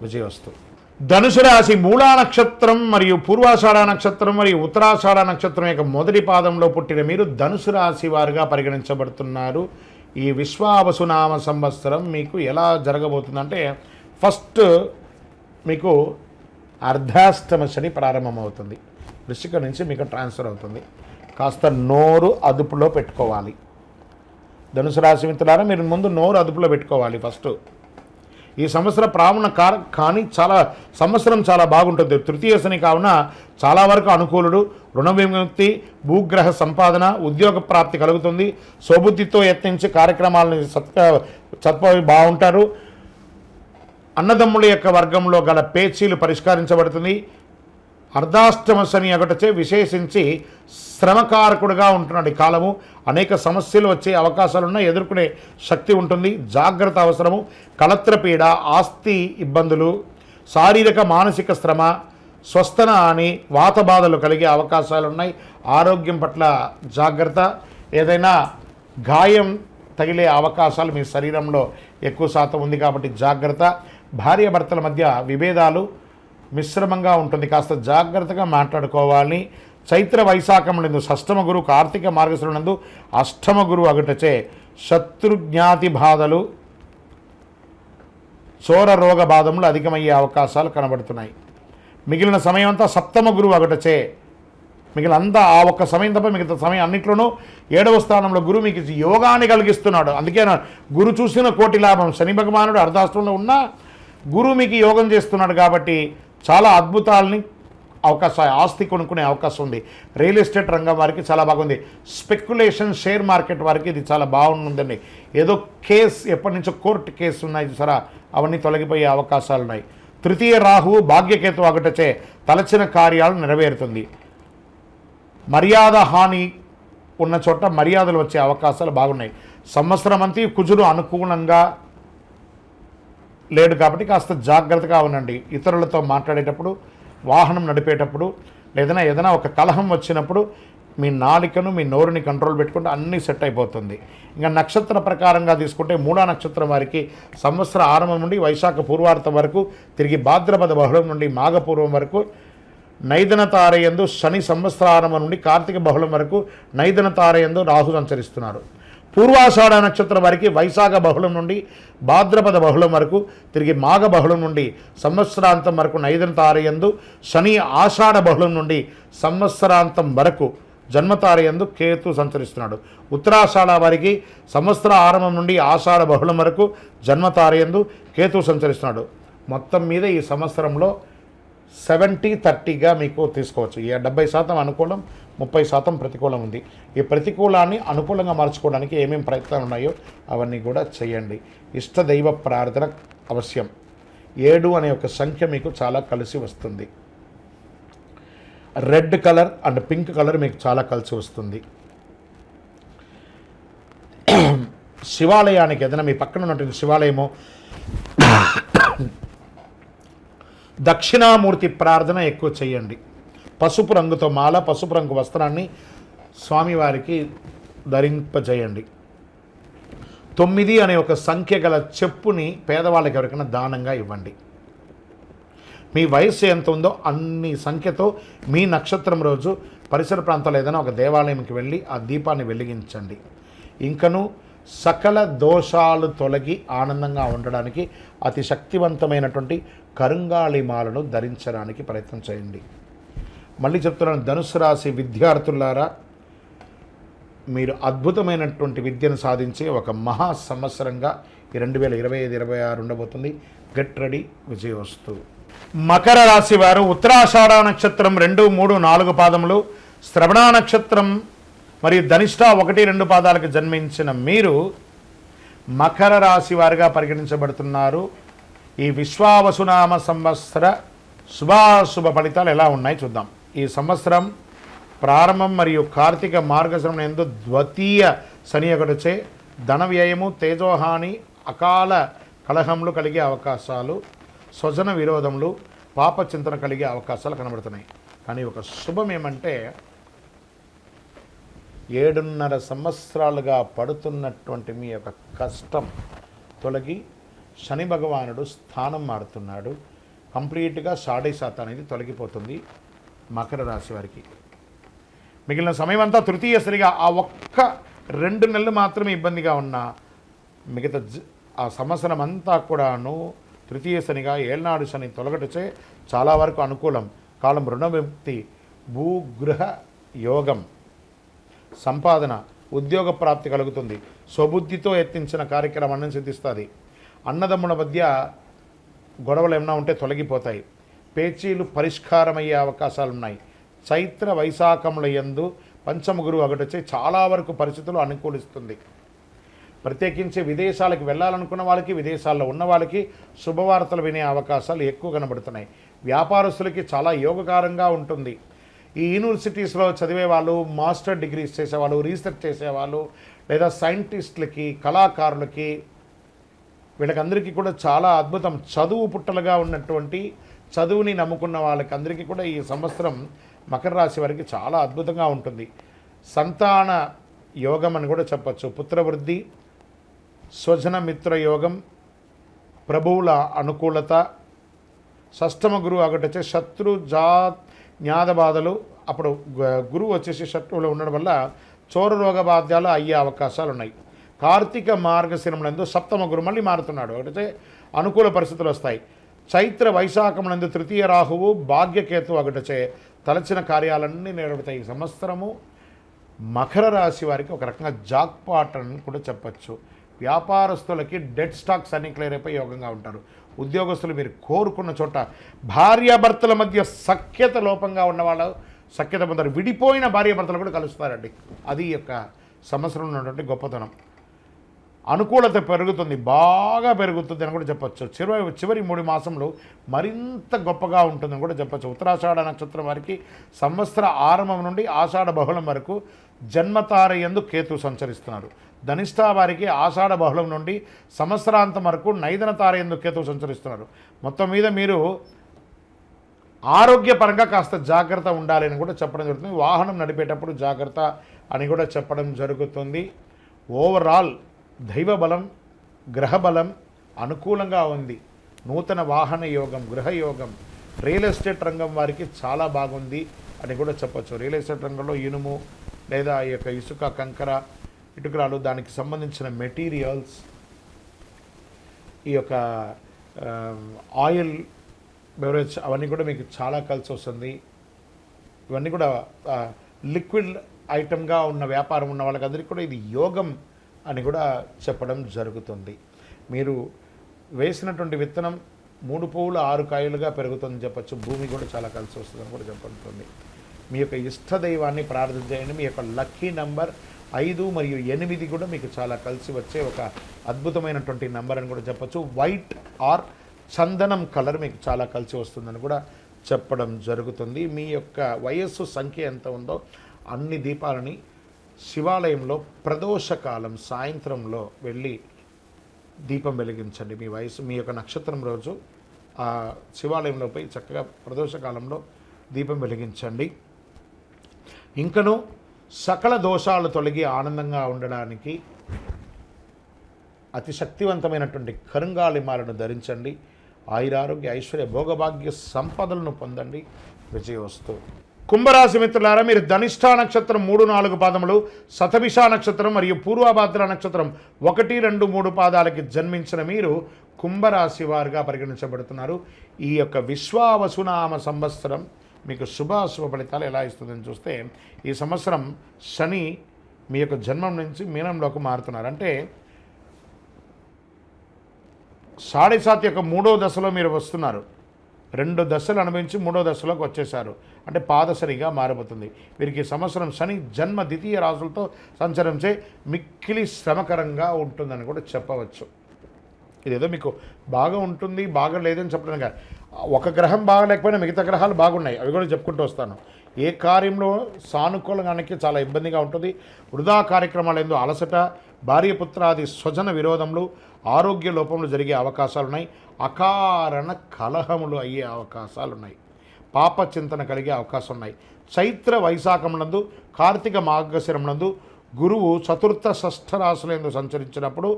విజయవస్తు. ధనుసు రాశి మూలా నక్షత్రం మరియు పూర్వాషాఢ నక్షత్రం మరియు ఉత్తరాషాఢ నక్షత్రం యొక్క మొదటి పాదంలో పుట్టిన మీరు ధనుసు రాశి వారుగా పరిగణించబడుతున్నారు. ఈ విశ్వావసునామ సంవత్సరం మీకు ఎలా జరగబోతుందంటే, ఫస్ట్ మీకు అర్ధాష్టమ శని ప్రారంభమవుతుంది. వృశ్చిక నుంచి మీకు ట్రాన్స్ఫర్ అవుతుంది. కాస్త నోరు అదుపులో పెట్టుకోవాలి. ధనుసు రాశి మిత్రులారా, మీరు ముందు నోరు అదుపులో పెట్టుకోవాలి ఫస్ట్. ఈ సంవత్సర కానీ సంవత్సరం చాలా బాగుంటుంది. తృతీయ శని కావున చాలా వరకు అనుకూలుడు. రుణ విముక్తి, భూగ్రహ సంపాదన, ఉద్యోగ ప్రాప్తి కలుగుతుంది. స్వబుద్ధితో యత్నించి కార్యక్రమాలను సత్పవి బాగుంటారు. అన్నదమ్ముల యొక్క వర్గంలో గల పేచీలు పరిష్కరించబడుతుంది. అర్ధాష్టమ శని ఒకటచే విశేషించి శ్రమకారకుడుగా ఉంటున్నాడు. ఈ కాలము అనేక సమస్యలు వచ్చే అవకాశాలున్నా ఎదుర్కొనే శక్తి ఉంటుంది. జాగ్రత్త అవసరము. కలత్రపీడ, ఆస్తి ఇబ్బందులు, శారీరక మానసిక శ్రమ, స్వస్థన అని వాత బాధలు కలిగే అవకాశాలున్నాయి. ఆరోగ్యం పట్ల జాగ్రత్త. ఏదైనా గాయం తగిలే అవకాశాలు మీ శరీరంలో ఎక్కువ శాతం ఉంది కాబట్టి జాగ్రత్త. భార్యాభర్తల మధ్య విభేదాలు మిశ్రమంగా ఉంటుంది, కాస్త జాగ్రత్తగా మాట్లాడుకోవాలి. చైత్ర వైశాఖమునందు షష్టమ గురు, కార్తీక మార్గశిరమునందు అష్టమ గురు అగుటచే శత్రుజ్ఞాతి బాధలు, చోర రోగ బాధములు అధికమయ్యే అవకాశాలు కనబడుతున్నాయి. మిగిలిన సమయం అంతా సప్తమ గురువు అగుటచే, మిగిలినంతా ఆ ఒక్క సమయం తప్ప మిగతా సమయం అన్నింటిలోనూ 7వ స్థానంలో గురువు మీకు యోగాన్ని కలిగిస్తున్నాడు. అందుకే గురు చూసిన కోటి లాభం. శని భగవానుడు అర్ధాష్టంలో ఉన్నా గురువు మీకు యోగం చేస్తున్నాడు కాబట్టి చాలా అద్భుతాలని ఆస్తి కొనుక్కునే అవకాశం ఉంది. రియల్ ఎస్టేట్ రంగం వారికి చాలా బాగుంది. స్పెక్యులేషన్, షేర్ మార్కెట్ వారికి ఇది చాలా బాగుందండి. ఏదో కేసు, ఎప్పటి నుంచో కోర్టు కేసు ఉన్నాయి చూసారా, అవన్నీ తొలగిపోయే అవకాశాలు ఉన్నాయి. తృతీయ రాహువు భాగ్యకేతు అగటచే తలచిన కార్యాలు నెరవేరుతుంది. మర్యాద హాని ఉన్న చోట మర్యాదలు వచ్చే అవకాశాలు బాగున్నాయి. సంవత్సరం అంతా కుజుడు అనుకూలంగా లేడు కాబట్టి కాస్త జాగ్రత్తగా ఉండండి. ఇతరులతో మాట్లాడేటప్పుడు, వాహనం నడిపేటప్పుడు, ఏదైనా ఒక కలహం వచ్చినప్పుడు మీ నాలికను, మీ నోరుని కంట్రోల్ పెట్టుకుంటే అన్నీ సెట్ అయిపోతుంది. ఇంకా నక్షత్ర ప్రకారంగా తీసుకుంటే మూలా నక్షత్రం వారికి సంవత్సర ఆరంభం నుండి వైశాఖ పూర్వార్థం వరకు, తిరిగి భాద్రపద బహుళం నుండి మాఘపూర్వం వరకు నైదన తారయందు శని, సంవత్సరారంభం నుండి కార్తీక బహుళం వరకు నైదన తారయందు రాహు సంచరిస్తున్నారు. పూర్వాషాఢ నక్షత్రం వారికి వైశాఖ బహుళం నుండి భాద్రపద బహుళం వరకు, తిరిగి మాఘ బహుళం నుండి సంవత్సరాంతం వరకు నైదన తారయందు శని, ఆషాఢ బహుళం నుండి సంవత్సరాంతం వరకు జన్మతారయందు కేతు సంచరిస్తున్నాడు. ఉత్తరాషాఢ వారికి సంవత్సర ఆరంభం నుండి ఆషాఢ బహుళం వరకు జన్మతారయందు కేతు సంచరిస్తున్నాడు. మొత్తం మీద ఈ సంవత్సరంలో 70-30గా మీకు తీసుకోవచ్చు. 70% అనుకూలం, 30% ప్రతికూలం ఉంది. ఈ ప్రతికూలాన్ని అనుకూలంగా మార్చుకోవడానికి ఏమేమి ప్రయత్నాలు ఉన్నాయో అవన్నీ కూడా చేయండి. ఇష్టదైవ ప్రార్థన అవశ్యం. 7 అనే ఒక సంఖ్య మీకు చాలా కలిసి వస్తుంది. Red colour and pink colour మీకు చాలా కలిసి వస్తుంది. శివాలయానికి ఏదైనా మీ పక్కన ఉన్నటువంటి శివాలయము దక్షిణామూర్తి ప్రార్థన ఎక్కువ చేయండి. పసుపు రంగుతో మాల, పసుపు రంగు వస్త్రాన్ని స్వామివారికి ధరింపజేయండి. 9 అనే ఒక సంఖ్య గల చెప్పుని పేదవాళ్ళకి ఎవరికైనా దానంగా ఇవ్వండి. మీ వయస్సు ఎంత ఉందో అన్ని సంఖ్యతో మీ నక్షత్రం రోజు పరిసర ప్రాంతాల్లో ఏదైనా ఒక దేవాలయంకి వెళ్ళి ఆ దీపాన్ని వెలిగించండి. ఇంకను సకల దోషాలు తొలగి ఆనందంగా ఉండడానికి అతి శక్తివంతమైనటువంటి కరుంగాళి మాలను ధరించడానికి ప్రయత్నం చేయండి. మళ్ళీ చెప్తున్నాను, ధనుసు రాశి విద్యార్థులారా, మీరు అద్భుతమైనటువంటి విద్యను సాధించే ఒక మహా సంవత్సరంగా ఈ 2025-26 ఉండబోతుంది. గెట్ రెడీ, విజయోస్తు. మకర రాశి వారు ఉత్తరాషాఢ నక్షత్రం 2, 3, 4 పాదములు, శ్రవణ నక్షత్రం మరియు ధనిష్ట 1, 2 పాదాలకు జన్మించిన మీరు మకర రాశి వారిగా పరిగణించబడుతున్నారు. ఈ విశ్వావసునామ సంవత్సర శుభాశుభ ఫలితాలు ఎలా ఉన్నాయి చూద్దాం. ఈ సంవత్సరం ప్రారంభం మరియు కార్తీక మార్గశిరం యందు ద్వితీయ శని ఒకటిచే ధన వ్యయము, తేజోహాని, అకాల కలహములు కలిగే అవకాశాలు, స్వజన విరోధములు, పాప చింతన కలిగే అవకాశాలు కనబడుతున్నాయి. కానీ ఒక శుభం ఏమంటే 7.5 సంవత్సరాలుగా పడుతున్నటువంటి మీ యొక్క కష్టం తొలగి శని భగవానుడు స్థానం మారుతున్నాడు. కంప్లీట్గా 7.5% అనేది తొలగిపోతుంది మకర రాశి వారికి. మిగిలిన సమయం అంతా తృతీయ శనిగా ఆ ఒక్క 2 నెలలు మాత్రమే ఇబ్బందిగా ఉన్న మిగతా ఆ సంవత్సరం అంతా కూడాను తృతీయ శనిగా ఏళ్నాడు శని తొలగటచే చాలా వరకు అనుకూలం. కాలం రుణ విముక్తి, భూగృహ యోగం, సంపాదన, ఉద్యోగ ప్రాప్తి కలుగుతుంది. స్వబుద్ధితో యత్నించిన కార్యక్రమాన్ని సిద్ధిస్తుంది. అన్నదమ్ముల మధ్య గొడవలు ఏమైనా ఉంటే తొలగిపోతాయి. పేచీలు పరిష్కారమయ్యే అవకాశాలు ఉన్నాయి. చైత్ర వైశాఖముల యందు పంచమ గురువు ఒకటొచ్చి చాలా వరకు పరిస్థితులు అనుకూలిస్తుంది. ప్రత్యేకించి విదేశాలకు వెళ్ళాలనుకున్న వాళ్ళకి, విదేశాల్లో ఉన్న వాళ్ళకి శుభవార్తలు వినే అవకాశాలు ఎక్కువ కనబడుతున్నాయి. వ్యాపారస్తులకి చాలా యోగకారంగా ఉంటుంది. ఈ యూనివర్సిటీస్లో చదివే వాళ్ళు, మాస్టర్ డిగ్రీస్ చేసేవాళ్ళు, రీసెర్చ్ చేసేవాళ్ళు, లేదా సైంటిస్టులకి, కళాకారులకి, వీళ్ళకందరికీ కూడా చాలా అద్భుతం. చదువు పుట్టలుగా ఉన్నటువంటి చదువుని నమ్ముకున్న వాళ్ళకి అందరికీ కూడా ఈ సంవత్సరం మకర రాశి వారికి చాలా అద్భుతంగా ఉంటుంది. సంతాన యోగం అని కూడా చెప్పచ్చు. పుత్రవృద్ధి, స్వజన మిత్ర యోగం, ప్రభువుల అనుకూలత, షష్టమ గురువు ఒకటొచ్చే శత్రు జ్ఞాత బాధలు, అప్పుడు గురువు వచ్చేసి శత్రువులు ఉండడం వల్ల చోర రోగ బాధ్యాలు అయ్యే అవకాశాలు ఉన్నాయి. కార్తీక మార్గశిరములందు సప్తమ గురు మళ్ళీ మారుతున్నాడు. ఒకటైతే అనుకూల పరిస్థితులు వస్తాయి. చైత్ర వైశాఖములందు తృతీయ రాహువు, భాగ్యకేతు ఒకటచే తలచిన కార్యాలన్నీ నెరవేరుతాయి. ఈ సంవత్సరము మకర రాశి వారికి ఒక రకంగా జాక్పాట్ అని కూడా చెప్పచ్చు. వ్యాపారస్తులకి డెడ్ స్టాక్స్ అన్ని క్లియర్ అయిపోయి యోగంగా ఉంటారు. ఉద్యోగస్తులు మీరు కోరుకున్న చోట భార్యాభర్తల మధ్య సఖ్యత లోపంగా ఉన్నవాళ్ళు సఖ్యత పొందారు. విడిపోయిన భార్యాభర్తలు కూడా కలుస్తారండి. అది యొక్క సంవత్సరంలో ఉన్నటువంటి గొప్పతనం. అనుకూలత పెరుగుతుంది, బాగా పెరుగుతుంది అని కూడా చెప్పచ్చు. చివరి 3 మాసంలో మరింత గొప్పగా ఉంటుందని కూడా చెప్పచ్చు. ఉత్తరాషాఢ నక్షత్రం వారికి సంవత్సర ఆరంభం నుండి ఆషాఢ బహుళం వరకు జన్మతార యందు కేతు సంచరిస్తున్నారు. ధనిష్ట వారికి ఆషాఢ బహుళం నుండి సంవత్సరాంతం వరకు నైదన తార యందు కేతు సంచరిస్తున్నారు. మొత్తం మీద మీరు ఆరోగ్యపరంగా కాస్త జాగ్రత్త ఉండాలి అని కూడా చెప్పడం జరుగుతుంది. వాహనం నడిపేటప్పుడు జాగ్రత్త అని కూడా చెప్పడం జరుగుతుంది. ఓవరాల్ దైవబలం, గ్రహబలం అనుకూలంగా ఉంది. నూతన వాహన యోగం, గృహయోగం, రియల్ ఎస్టేట్ రంగం వారికి చాలా బాగుంది అని కూడా చెప్పచ్చు. రియల్ ఎస్టేట్ రంగంలో ఇనుము లేదా ఈ యొక్క ఇసుక, కంకర, ఇటుకరాలు, దానికి సంబంధించిన మెటీరియల్స్, ఈ యొక్క ఆయిల్, బెవరేజ్ అవన్నీ కూడా మీకు చాలా కలిసి వస్తుంది. ఇవన్నీ కూడా లిక్విడ్ ఐటమ్గా ఉన్న వ్యాపారం ఉన్న వాళ్ళకందరికీ కూడా ఇది యోగం అని కూడా చెప్పడం జరుగుతుంది. మీరు వేసినటువంటి విత్తనం 3 పువ్వులు 6 కాయలుగా పెరుగుతుందని చెప్పచ్చు. భూమి కూడా చాలా కలిసి వస్తుందని కూడా చెప్పబడుతుంది. మీ యొక్క ఇష్ట దైవాన్ని ప్రార్థించేయండి. మీ యొక్క లక్కీ నంబర్ 5 మరియు 8 కూడా మీకు చాలా కలిసి వచ్చే ఒక అద్భుతమైనటువంటి నంబర్ అని కూడా చెప్పచ్చు. వైట్ ఆర్ చందనం కలర్ మీకు చాలా కలిసి వస్తుందని కూడా చెప్పడం జరుగుతుంది. మీ యొక్క వయస్సు సంఖ్య ఎంత ఉందో అన్ని దీపాలని శివాలయంలో ప్రదోషకాలం సాయంత్రంలో వెళ్ళి దీపం వెలిగించండి. మీ వయసు, మీ యొక్క నక్షత్రం రోజు ఆ శివాలయంలో పోయి చక్కగా ప్రదోషకాలంలో దీపం వెలిగించండి. ఇంకను సకల దోషాలు తొలగి ఆనందంగా ఉండడానికి అతి శక్తివంతమైనటువంటి కరుంగాళిమాలను ధరించండి. ఆయురారోగ్య, ఐశ్వర్య, భోగభాగ్య సంపదలను పొందండి. విజయోస్తు. కుంభరాశి మిత్రులారా, మీరు ధనిష్ట నక్షత్రం 3, 4 పాదములు, శతభిష నక్షత్రం మరియు పూర్వభాద్ర నక్షత్రం 1, 2, 3 పాదాలకి జన్మించిన మీరు కుంభరాశి వారుగా పరిగణించబడుతున్నారు. ఈ యొక్క విశ్వావసునామ సంవత్సరం మీకు శుభాశుభ ఫలితాలు ఎలా ఇస్తుందని చూస్తే, ఈ సంవత్సరం శని మీ యొక్క జన్మం నుంచి మీనంలోకి మారుతున్నారు. అంటే 7.5 యొక్క 3వ దశలో మీరు వస్తున్నారు. 2 దశలు అనుభవించి 3వ దశలోకి వచ్చేసారు. అంటే పాదశనిగా మారిపోతుంది. వీరికి సంవత్సరం శని జన్మ ద్వితీయ రాశులతో సంచరించే మిక్కిలి శ్రమకరంగా ఉంటుందని కూడా చెప్పవచ్చు. ఇదేదో మీకు బాగా ఉంటుంది బాగా లేదని చెప్పడం కాదు. ఒక గ్రహం బాగా లేకపోయినా మిగతా గ్రహాలు బాగున్నాయి, అవి కూడా చెప్పుకుంటూ వస్తాను. ఏ కార్యంలో సానుకూలంగానికి చాలా ఇబ్బందిగా ఉంటుంది. వృధా కార్యక్రమాలు ఎందు అలసట, భార్యపుత్రాది స్వజన విరోధములు, ఆరోగ్య లోపములు జరిగే అవకాశాలున్నాయి. అకారణ కలహములు అయ్యే అవకాశాలున్నాయి. పాప చింతన కలిగే అవకాశం ఉన్నాయి. చైత్ర వైశాఖములందు కార్తీక మార్గశిరములందు గురువు చతుర్థ షష్ఠ రాశులందు సంచరించినప్పుడు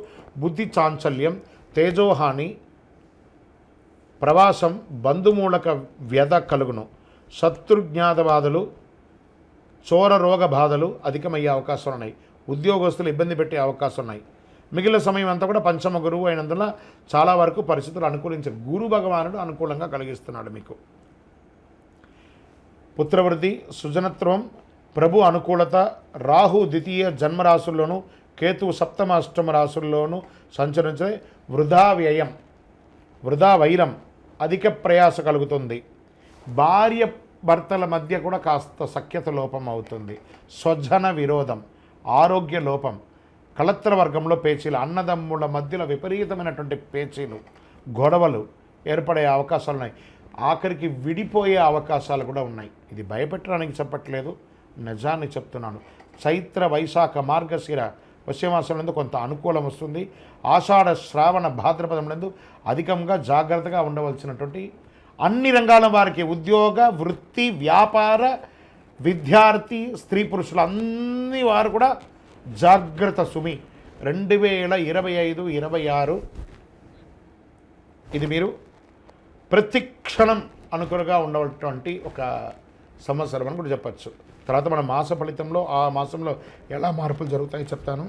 బుద్ధి చాంచల్యం, తేజోహాని, ప్రవాసం, బంధుమూలక వ్యధ కలుగును. శత్రుజ్ఞాత బాధలు, చోర రోగ బాధలు అధికమయ్యే అవకాశాలు ఉన్నాయి. ఉద్యోగస్తులు ఇబ్బంది పెట్టే అవకాశం ఉన్నాయి. మిగిలిన సమయం అంతా కూడా పంచమ గురువు అయినందున చాలా వరకు పరిస్థితులు అనుకూలించే గురు భగవానుడు అనుకూలంగా కలిగిస్తున్నాడు. మీకు పుత్రవృద్ధి, సృజనత్వం, ప్రభు అనుకూలత, రాహు ద్వితీయ జన్మరాశుల్లోనూ కేతువు సప్తమ అష్టమ రాశుల్లోనూ సంచరించే వృధా వ్యయం, వృధా వైరం, అధిక ప్రయాస కలుగుతుంది. భార్య భర్తల మధ్య కూడా కాస్త సఖ్యత లోపం అవుతుంది. స్వజన విరోధం, ఆరోగ్య లోపం, కళత్ర వర్గంలో పేచీలు, అన్నదమ్ముల మధ్యలో విపరీతమైనటువంటి పేచీలు, గొడవలు ఏర్పడే అవకాశాలు ఉన్నాయి. ఆఖరికి విడిపోయే అవకాశాలు కూడా ఉన్నాయి. ఇది భయపెట్టడానికి చెప్పట్లేదు, నిజాన్ని చెప్తున్నాను. చైత్ర వైశాఖ మార్గశిర పశ్చిమాసంలో కొంత అనుకూలం వస్తుంది. ఆషాఢ శ్రావణ భాద్రపదములందు అధికంగా జాగ్రత్తగా ఉండవలసినటువంటి అన్ని రంగాల వారికి, ఉద్యోగ, వృత్తి, వ్యాపార, విద్యార్థి, స్త్రీ పురుషులు అన్ని వారు కూడా జాగ్రత్త సుమి. 2025-26 ఇది మీరు ప్రతి క్షణం అనుకూలంగా ఉండేటువంటి ఒక సంవత్సరం అని కూడా చెప్పచ్చు. తర్వాత మన మాస ఫలితంలో ఆ మాసంలో ఎలా మార్పులు జరుగుతాయో చెప్తాను.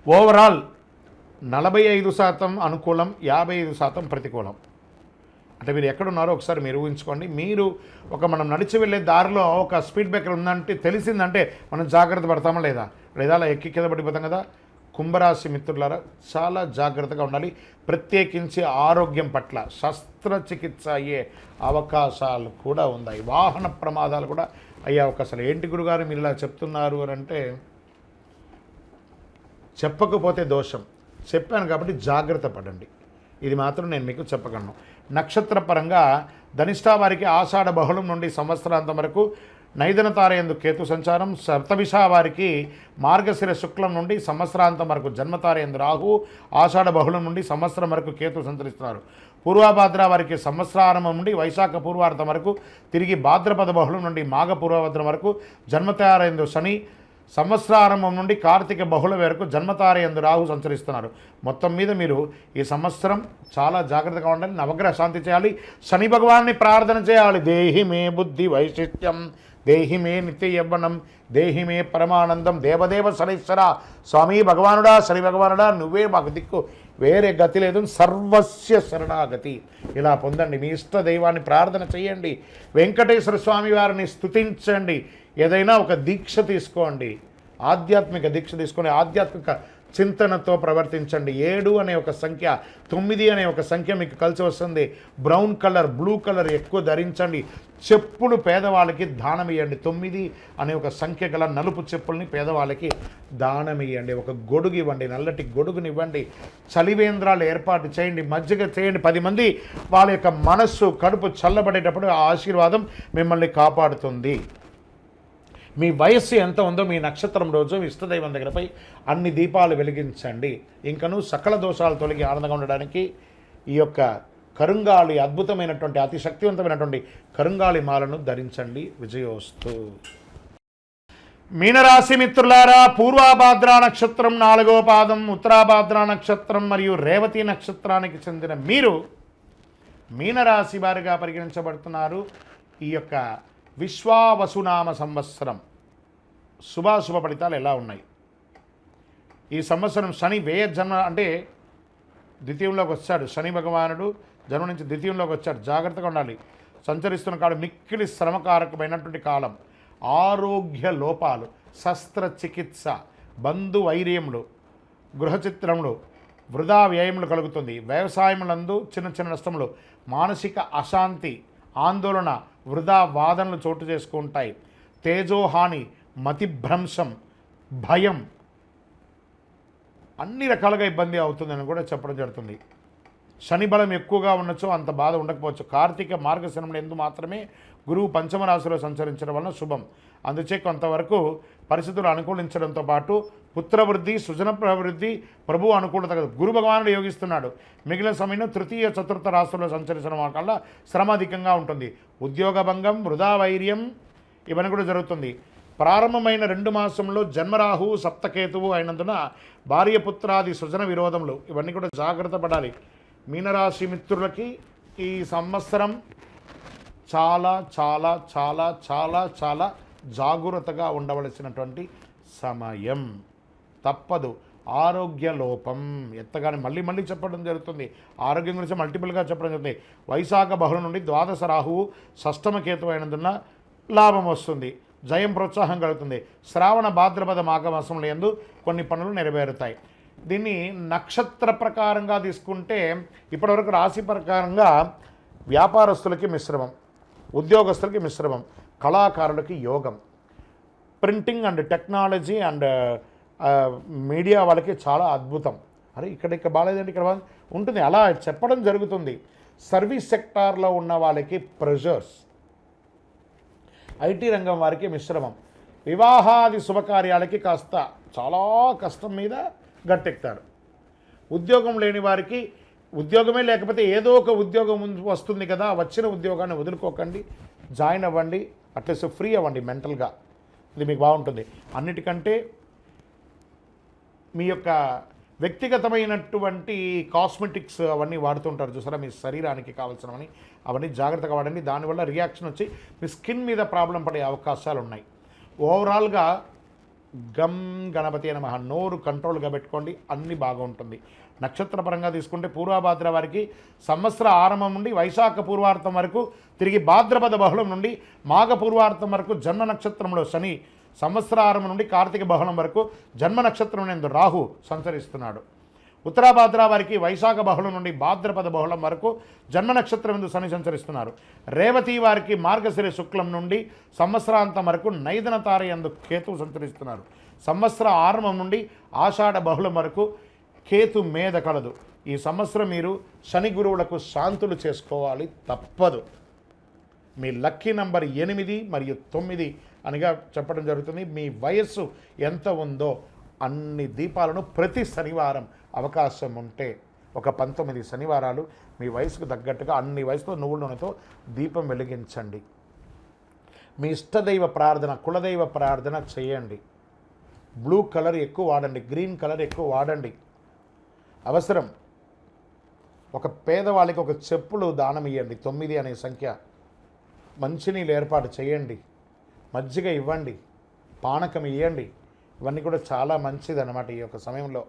ఓవరాల్ 45% అనుకూలం, 55% ప్రతికూలం. అంటే మీరు ఎక్కడున్నారో ఒకసారి మీరు ఊహించుకోండి. మీరు మనం నడిచి వెళ్ళే దారిలో ఒక స్పీడ్ బ్రేకర్ ఉందంటే తెలిసిందంటే మనం జాగ్రత్త పడతామా లేదా అలా ఎక్కి కింద పడిపోతాం కదా. కుంభరాశి మిత్రులారా చాలా జాగ్రత్తగా ఉండాలి. ప్రత్యేకించి ఆరోగ్యం పట్ల శస్త్రచికిత్స అయ్యే అవకాశాలు కూడా ఉన్నాయి. వాహన ప్రమాదాలు కూడా అయ్యే అవకాశాలు. ఏంటి గురుగారు మీరు ఇలా చెప్తున్నారు అని అంటే, చెప్పకపోతే దోషం, చెప్పాను కాబట్టి జాగ్రత్త పడండి. ఇది మాత్రం నేను మీకు చెప్పగలను. నక్షత్రపరంగా ధనిష్ఠా వారికి ఆషాఢ బహుళం నుండి సంవత్సరాంతం వరకు నైదన తారయందు కేతు సంచారం, సప్తమిష వారికి మార్గశిర శుక్లం నుండి సంవత్సరాంతం వరకు జన్మతారయందు రాహు, ఆషాఢ బహుళం నుండి సంవత్సరం వరకు కేతు సంచరిస్తున్నారు. పూర్వభాద్ర వారికి సంవత్సరారంభం నుండి వైశాఖ పూర్వార్థం వరకు, తిరిగి భాద్రపద బహుళం నుండి మాఘ పూర్వభద్రం వరకు జన్మతారయందు శని, సంవత్సరారంభం నుండి కార్తీక బహుళ వరకు జన్మతారయందు రాహు సంచరిస్తున్నారు. మొత్తం మీద మీరు ఈ సంవత్సరం చాలా జాగ్రత్తగా ఉండాలి. నవగ్రహ శాంతి చేయాలి. శని భగవాన్ని ప్రార్థన చేయాలి. దేహి మే బుద్ధి వైశిష్ట్యం, దేహి మే నిత్య యవ్వనం, దేహి మే పరమానందం, దేవదేవ శనీశ్వర, స్వామి భగవానుడా, శని భగవానుడా నువ్వే మాకు దిక్కు, వేరే గతి లేదు, సర్వస్య శరణాగతి. ఇలా పొందండి. మీ ఇష్ట దైవాన్ని ప్రార్థన చేయండి. వెంకటేశ్వర స్వామి వారిని స్తుతించండి. ఏదైనా ఒక దీక్ష తీసుకోండి, ఆధ్యాత్మిక దీక్ష తీసుకొని ఆధ్యాత్మిక చింతనతో ప్రవర్తించండి. 7 అనే ఒక సంఖ్య, 9 అనే ఒక సంఖ్య మీకు కలిసి వస్తుంది. బ్రౌన్ కలర్, బ్లూ కలర్ ఎక్కువ ధరించండి. చెప్పులు పేదవాళ్ళకి దానం ఇవ్వండి. 9 అనే ఒక సంఖ్య గల నలుపు చెప్పుల్ని పేదవాళ్ళకి దానం ఇవ్వండి. ఒక గొడుగు ఇవ్వండి, నల్లటి గొడుగునివ్వండి. చలివేంద్రాలు ఏర్పాటు చేయండి, మజ్జిగ చేయండి. 10 మంది వాళ్ళ యొక్క మనస్సు కడుపు చల్లబడేటప్పుడు ఆ ఆశీర్వాదం మిమ్మల్ని కాపాడుతుంది. మీ వయస్సు ఎంత ఉందో మీ నక్షత్రం రోజు ఇష్టదైవం దగ్గరపై అన్ని దీపాలు వెలిగించండి. ఇంకను సకల దోషాలు తొలగి ఆనందంగా ఉండడానికి ఈ యొక్క కరుంగాళి అద్భుతమైనటువంటి అతి శక్తివంతమైనటువంటి కరుంగాళి మాలను ధరించండి. విజయోస్తు. మీనరాశి మిత్రులారా, పూర్వాభాద్ర నక్షత్రం 4వ పాదం, ఉత్తరాభాద్ర నక్షత్రం మరియు రేవతి నక్షత్రానికి చెందిన మీరు మీనరాశి వారిగా పరిగణించబడుతున్నారు. ఈ యొక్క విశ్వావసునామ సంవత్సరం శుభాశుభ ఫలితాలు ఎలా ఉన్నాయి? ఈ సంవత్సరం శని వ్యయ జన్మ అంటే ద్వితీయంలోకి వచ్చాడు. శని భగవానుడు జన్మ నుంచి ద్వితీయంలోకి వచ్చాడు. జాగ్రత్తగా ఉండాలి. సంచరిస్తున్న కాలం మిక్కిలి శ్రమకారకమైనటువంటి కాలం. ఆరోగ్య లోపాలు, శస్త్రచికిత్స, బంధువైర్యములు, గృహచిత్రములు, వృధా వ్యయములు కలుగుతుంది. వ్యవసాయములందు చిన్న చిన్న నష్టములు, మానసిక అశాంతి, ఆందోళన, వృధా వాదనలు చోటు చేసుకుంటాయి. తేజోహాని, మతిభ్రంశం, భయం, అన్ని రకాలుగా ఇబ్బంది అవుతుందని కూడా చెప్పడం జరుగుతుంది. శని బలం ఎక్కువగా ఉండొచ్చు, అంత బాధ ఉండకపోవచ్చు. కార్తీక మార్గశిరంలో ఎందు మాత్రమే గురువు పంచమ రాశిలో సంచరించడం వలన శుభం. అందుచే కొంతవరకు పరిస్థితులు అనుకూలించడంతో పాటు పుత్రవృద్ధి, సృజన ప్రవృద్ధి, ప్రభు అనుకూలత కదా. గురు భగవానుడు యోగిస్తున్నాడు. మిగిలిన సమయంలో తృతీయ చతుర్థ రాశుల్లో సంచరించడం వల్ల శ్రమ అధికంగా ఉంటుంది. ఉద్యోగ భంగం, వృధా వైర్యం ఇవన్నీ కూడా జరుగుతుంది. ప్రారంభమైన 2 మాసంలో జన్మరాహువు సప్తకేతువు అయినందున భార్యపుత్రాది సృజన విరోధములు ఇవన్నీ కూడా జాగ్రత్త పడాలి. మీనరాశి మిత్రులకి ఈ సంవత్సరం చాలా చాలా చాలా చాలా చాలా జాగ్రత్తగా ఉండవలసినటువంటి సమయం. తప్పదు. ఆరోగ్య లోపం ఎత్తగానే మళ్ళీ మళ్ళీ చెప్పడం జరుగుతుంది. ఆరోగ్యం గురించి మల్టిపుల్గా చెప్పడం జరుగుతుంది. వైశాఖ బహుళ నుండి ద్వాదశ రాహువు షష్టమ కేతు అయినందున లాభం వస్తుంది, జయం ప్రోత్సాహం కలుగుతుంది. శ్రావణ భాద్రపద మాఘమాసంలో యందు కొన్ని పనులు నెరవేరుతాయి. దీన్ని నక్షత్ర ప్రకారంగా తీసుకుంటే ఇప్పటివరకు రాశి ప్రకారంగా వ్యాపారస్తులకి మిశ్రమం, ఉద్యోగస్తులకి మిశ్రమం, కళాకారులకి యోగం, printing and technology and media వాళ్ళకి చాలా అద్భుతం. అరే ఇక్కడ బాగాలేదండి, ఇక్కడ ఉంటుంది, అలా చెప్పడం జరుగుతుంది. సర్వీస్ సెక్టార్లో ఉన్న వాళ్ళకి ప్రెజర్స్, ఐటీ రంగం వారికి మిశ్రమం, వివాహాది శుభకార్యాలకి కాస్త చాలా కష్టం మీద గట్టెక్తారు. ఉద్యోగం లేని వారికి ఉద్యోగమే లేకపోతే ఏదో ఒక ఉద్యోగం వస్తుంది కదా, వచ్చిన ఉద్యోగాన్ని వదులుకోకండి, జాయిన్ అవ్వండి, అట్లీస్ట్ ఫ్రీ అవ్వండి మెంటల్గా. ఇది మీకు బాగుంటుంది. అన్నిటికంటే మీ యొక్క వ్యక్తిగతమైనటువంటి కాస్మెటిక్స్ అవన్నీ వాడుతుంటారు చూసారా, మీ శరీరానికి కావాల్సినవని, అవన్నీ జాగ్రత్తగా వాడండి. దానివల్ల రియాక్షన్ వచ్చి మీ స్కిన్ మీద ప్రాబ్లం పడే అవకాశాలు ఉన్నాయి. ఓవరాల్గా గమ్ గణపతి నమః నోరు కంట్రోల్గా పెట్టుకోండి, అన్నీ బాగుంటుంది. నక్షత్రపరంగా తీసుకుంటే పూర్వభాద్ర వారికి సంవత్సర ఆరంభం నుండి వైశాఖ పూర్వార్థం వరకు, తిరిగి భాద్రపద బహుళం నుండి మాఘ పూర్వార్థం వరకు జన్మ నక్షత్రంలో శని, సంవత్సర ఆరంభం నుండి కార్తీక బహుళం వరకు జన్మ నక్షత్రం నందు రాహు సంచరిస్తున్నాడు. ఉత్తరాభాద్ర వారికి వైశాఖ బహుళం నుండి భాద్రపద బహుళం వరకు జన్మ నక్షత్రం నందు శని సంచరిస్తున్నారు. రేవతి వారికి మార్గశిర శుక్లం నుండి సంవత్సరాంతం వరకు నైదన తార యందు కేతువు సంచరిస్తున్నారు. సంవత్సర ఆరంభం నుండి ఆషాఢ బహుళం వరకు కేతు మీద కలదు. ఈ సంవత్సరం మీరు శని గురువులకు శాంతులు చేసుకోవాలి, తప్పదు. మీ లక్కీ నంబర్ 8 మరియు 9 అనిగా చెప్పడం జరుగుతుంది. మీ వయస్సు ఎంత ఉందో అన్ని దీపాలను ప్రతి శనివారం అవకాశం ఉంటే ఒక 19 శనివారాలు మీ వయసుకు తగ్గట్టుగా అన్ని వయసులో నువ్వుల నూనెతో దీపం వెలిగించండి. మీ ఇష్టదైవ ప్రార్థన, కులదైవ ప్రార్థన చేయండి. బ్లూ కలర్ ఎక్కువ వాడండి, గ్రీన్ కలర్ ఎక్కువ వాడండి. అవసరం. ఒక పేదవాళ్ళకి ఒక చెప్పులు దానం ఇవ్వండి, 9 అనే సంఖ్య. మంచినీళ్ళు ఏర్పాటు చేయండి, మజ్జిగ ఇవ్వండి, పానకం ఇవ్వండి. ఇవన్నీ కూడా చాలా మంచిది అన్నమాట ఈ యొక్క సమయంలో.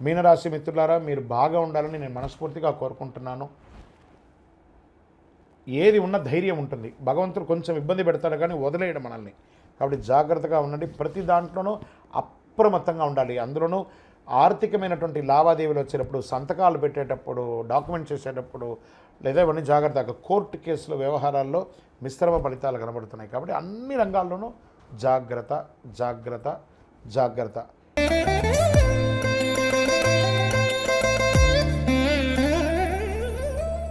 మీనరాశి మిత్రులారా, మీరు బాగా ఉండాలని నేను మనస్ఫూర్తిగా కోరుకుంటున్నాను. ఏది ఉన్న ధైర్యం ఉంటుంది. భగవంతుడు కొంచెం ఇబ్బంది పెడతాడు కానీ వదిలేయడం మనల్ని. కాబట్టి జాగ్రత్తగా ఉండండి. ప్రతి దాంట్లోనూ అప్రమత్తంగా ఉండాలి. అందులోనూ ఆర్థికమైనటువంటి లావాదేవీలు వచ్చేటప్పుడు, సంతకాలు పెట్టేటప్పుడు, డాక్యుమెంట్ చేసేటప్పుడు, లేదా ఇవన్నీ జాగ్రత్తగా. కోర్టు కేసుల వ్యవహారాల్లో మిశ్రమ ఫలితాలు కనబడుతున్నాయి. కాబట్టి అన్ని రంగాల్లోనూ జాగ్రత్త జాగ్రత్త జాగ్రత్త.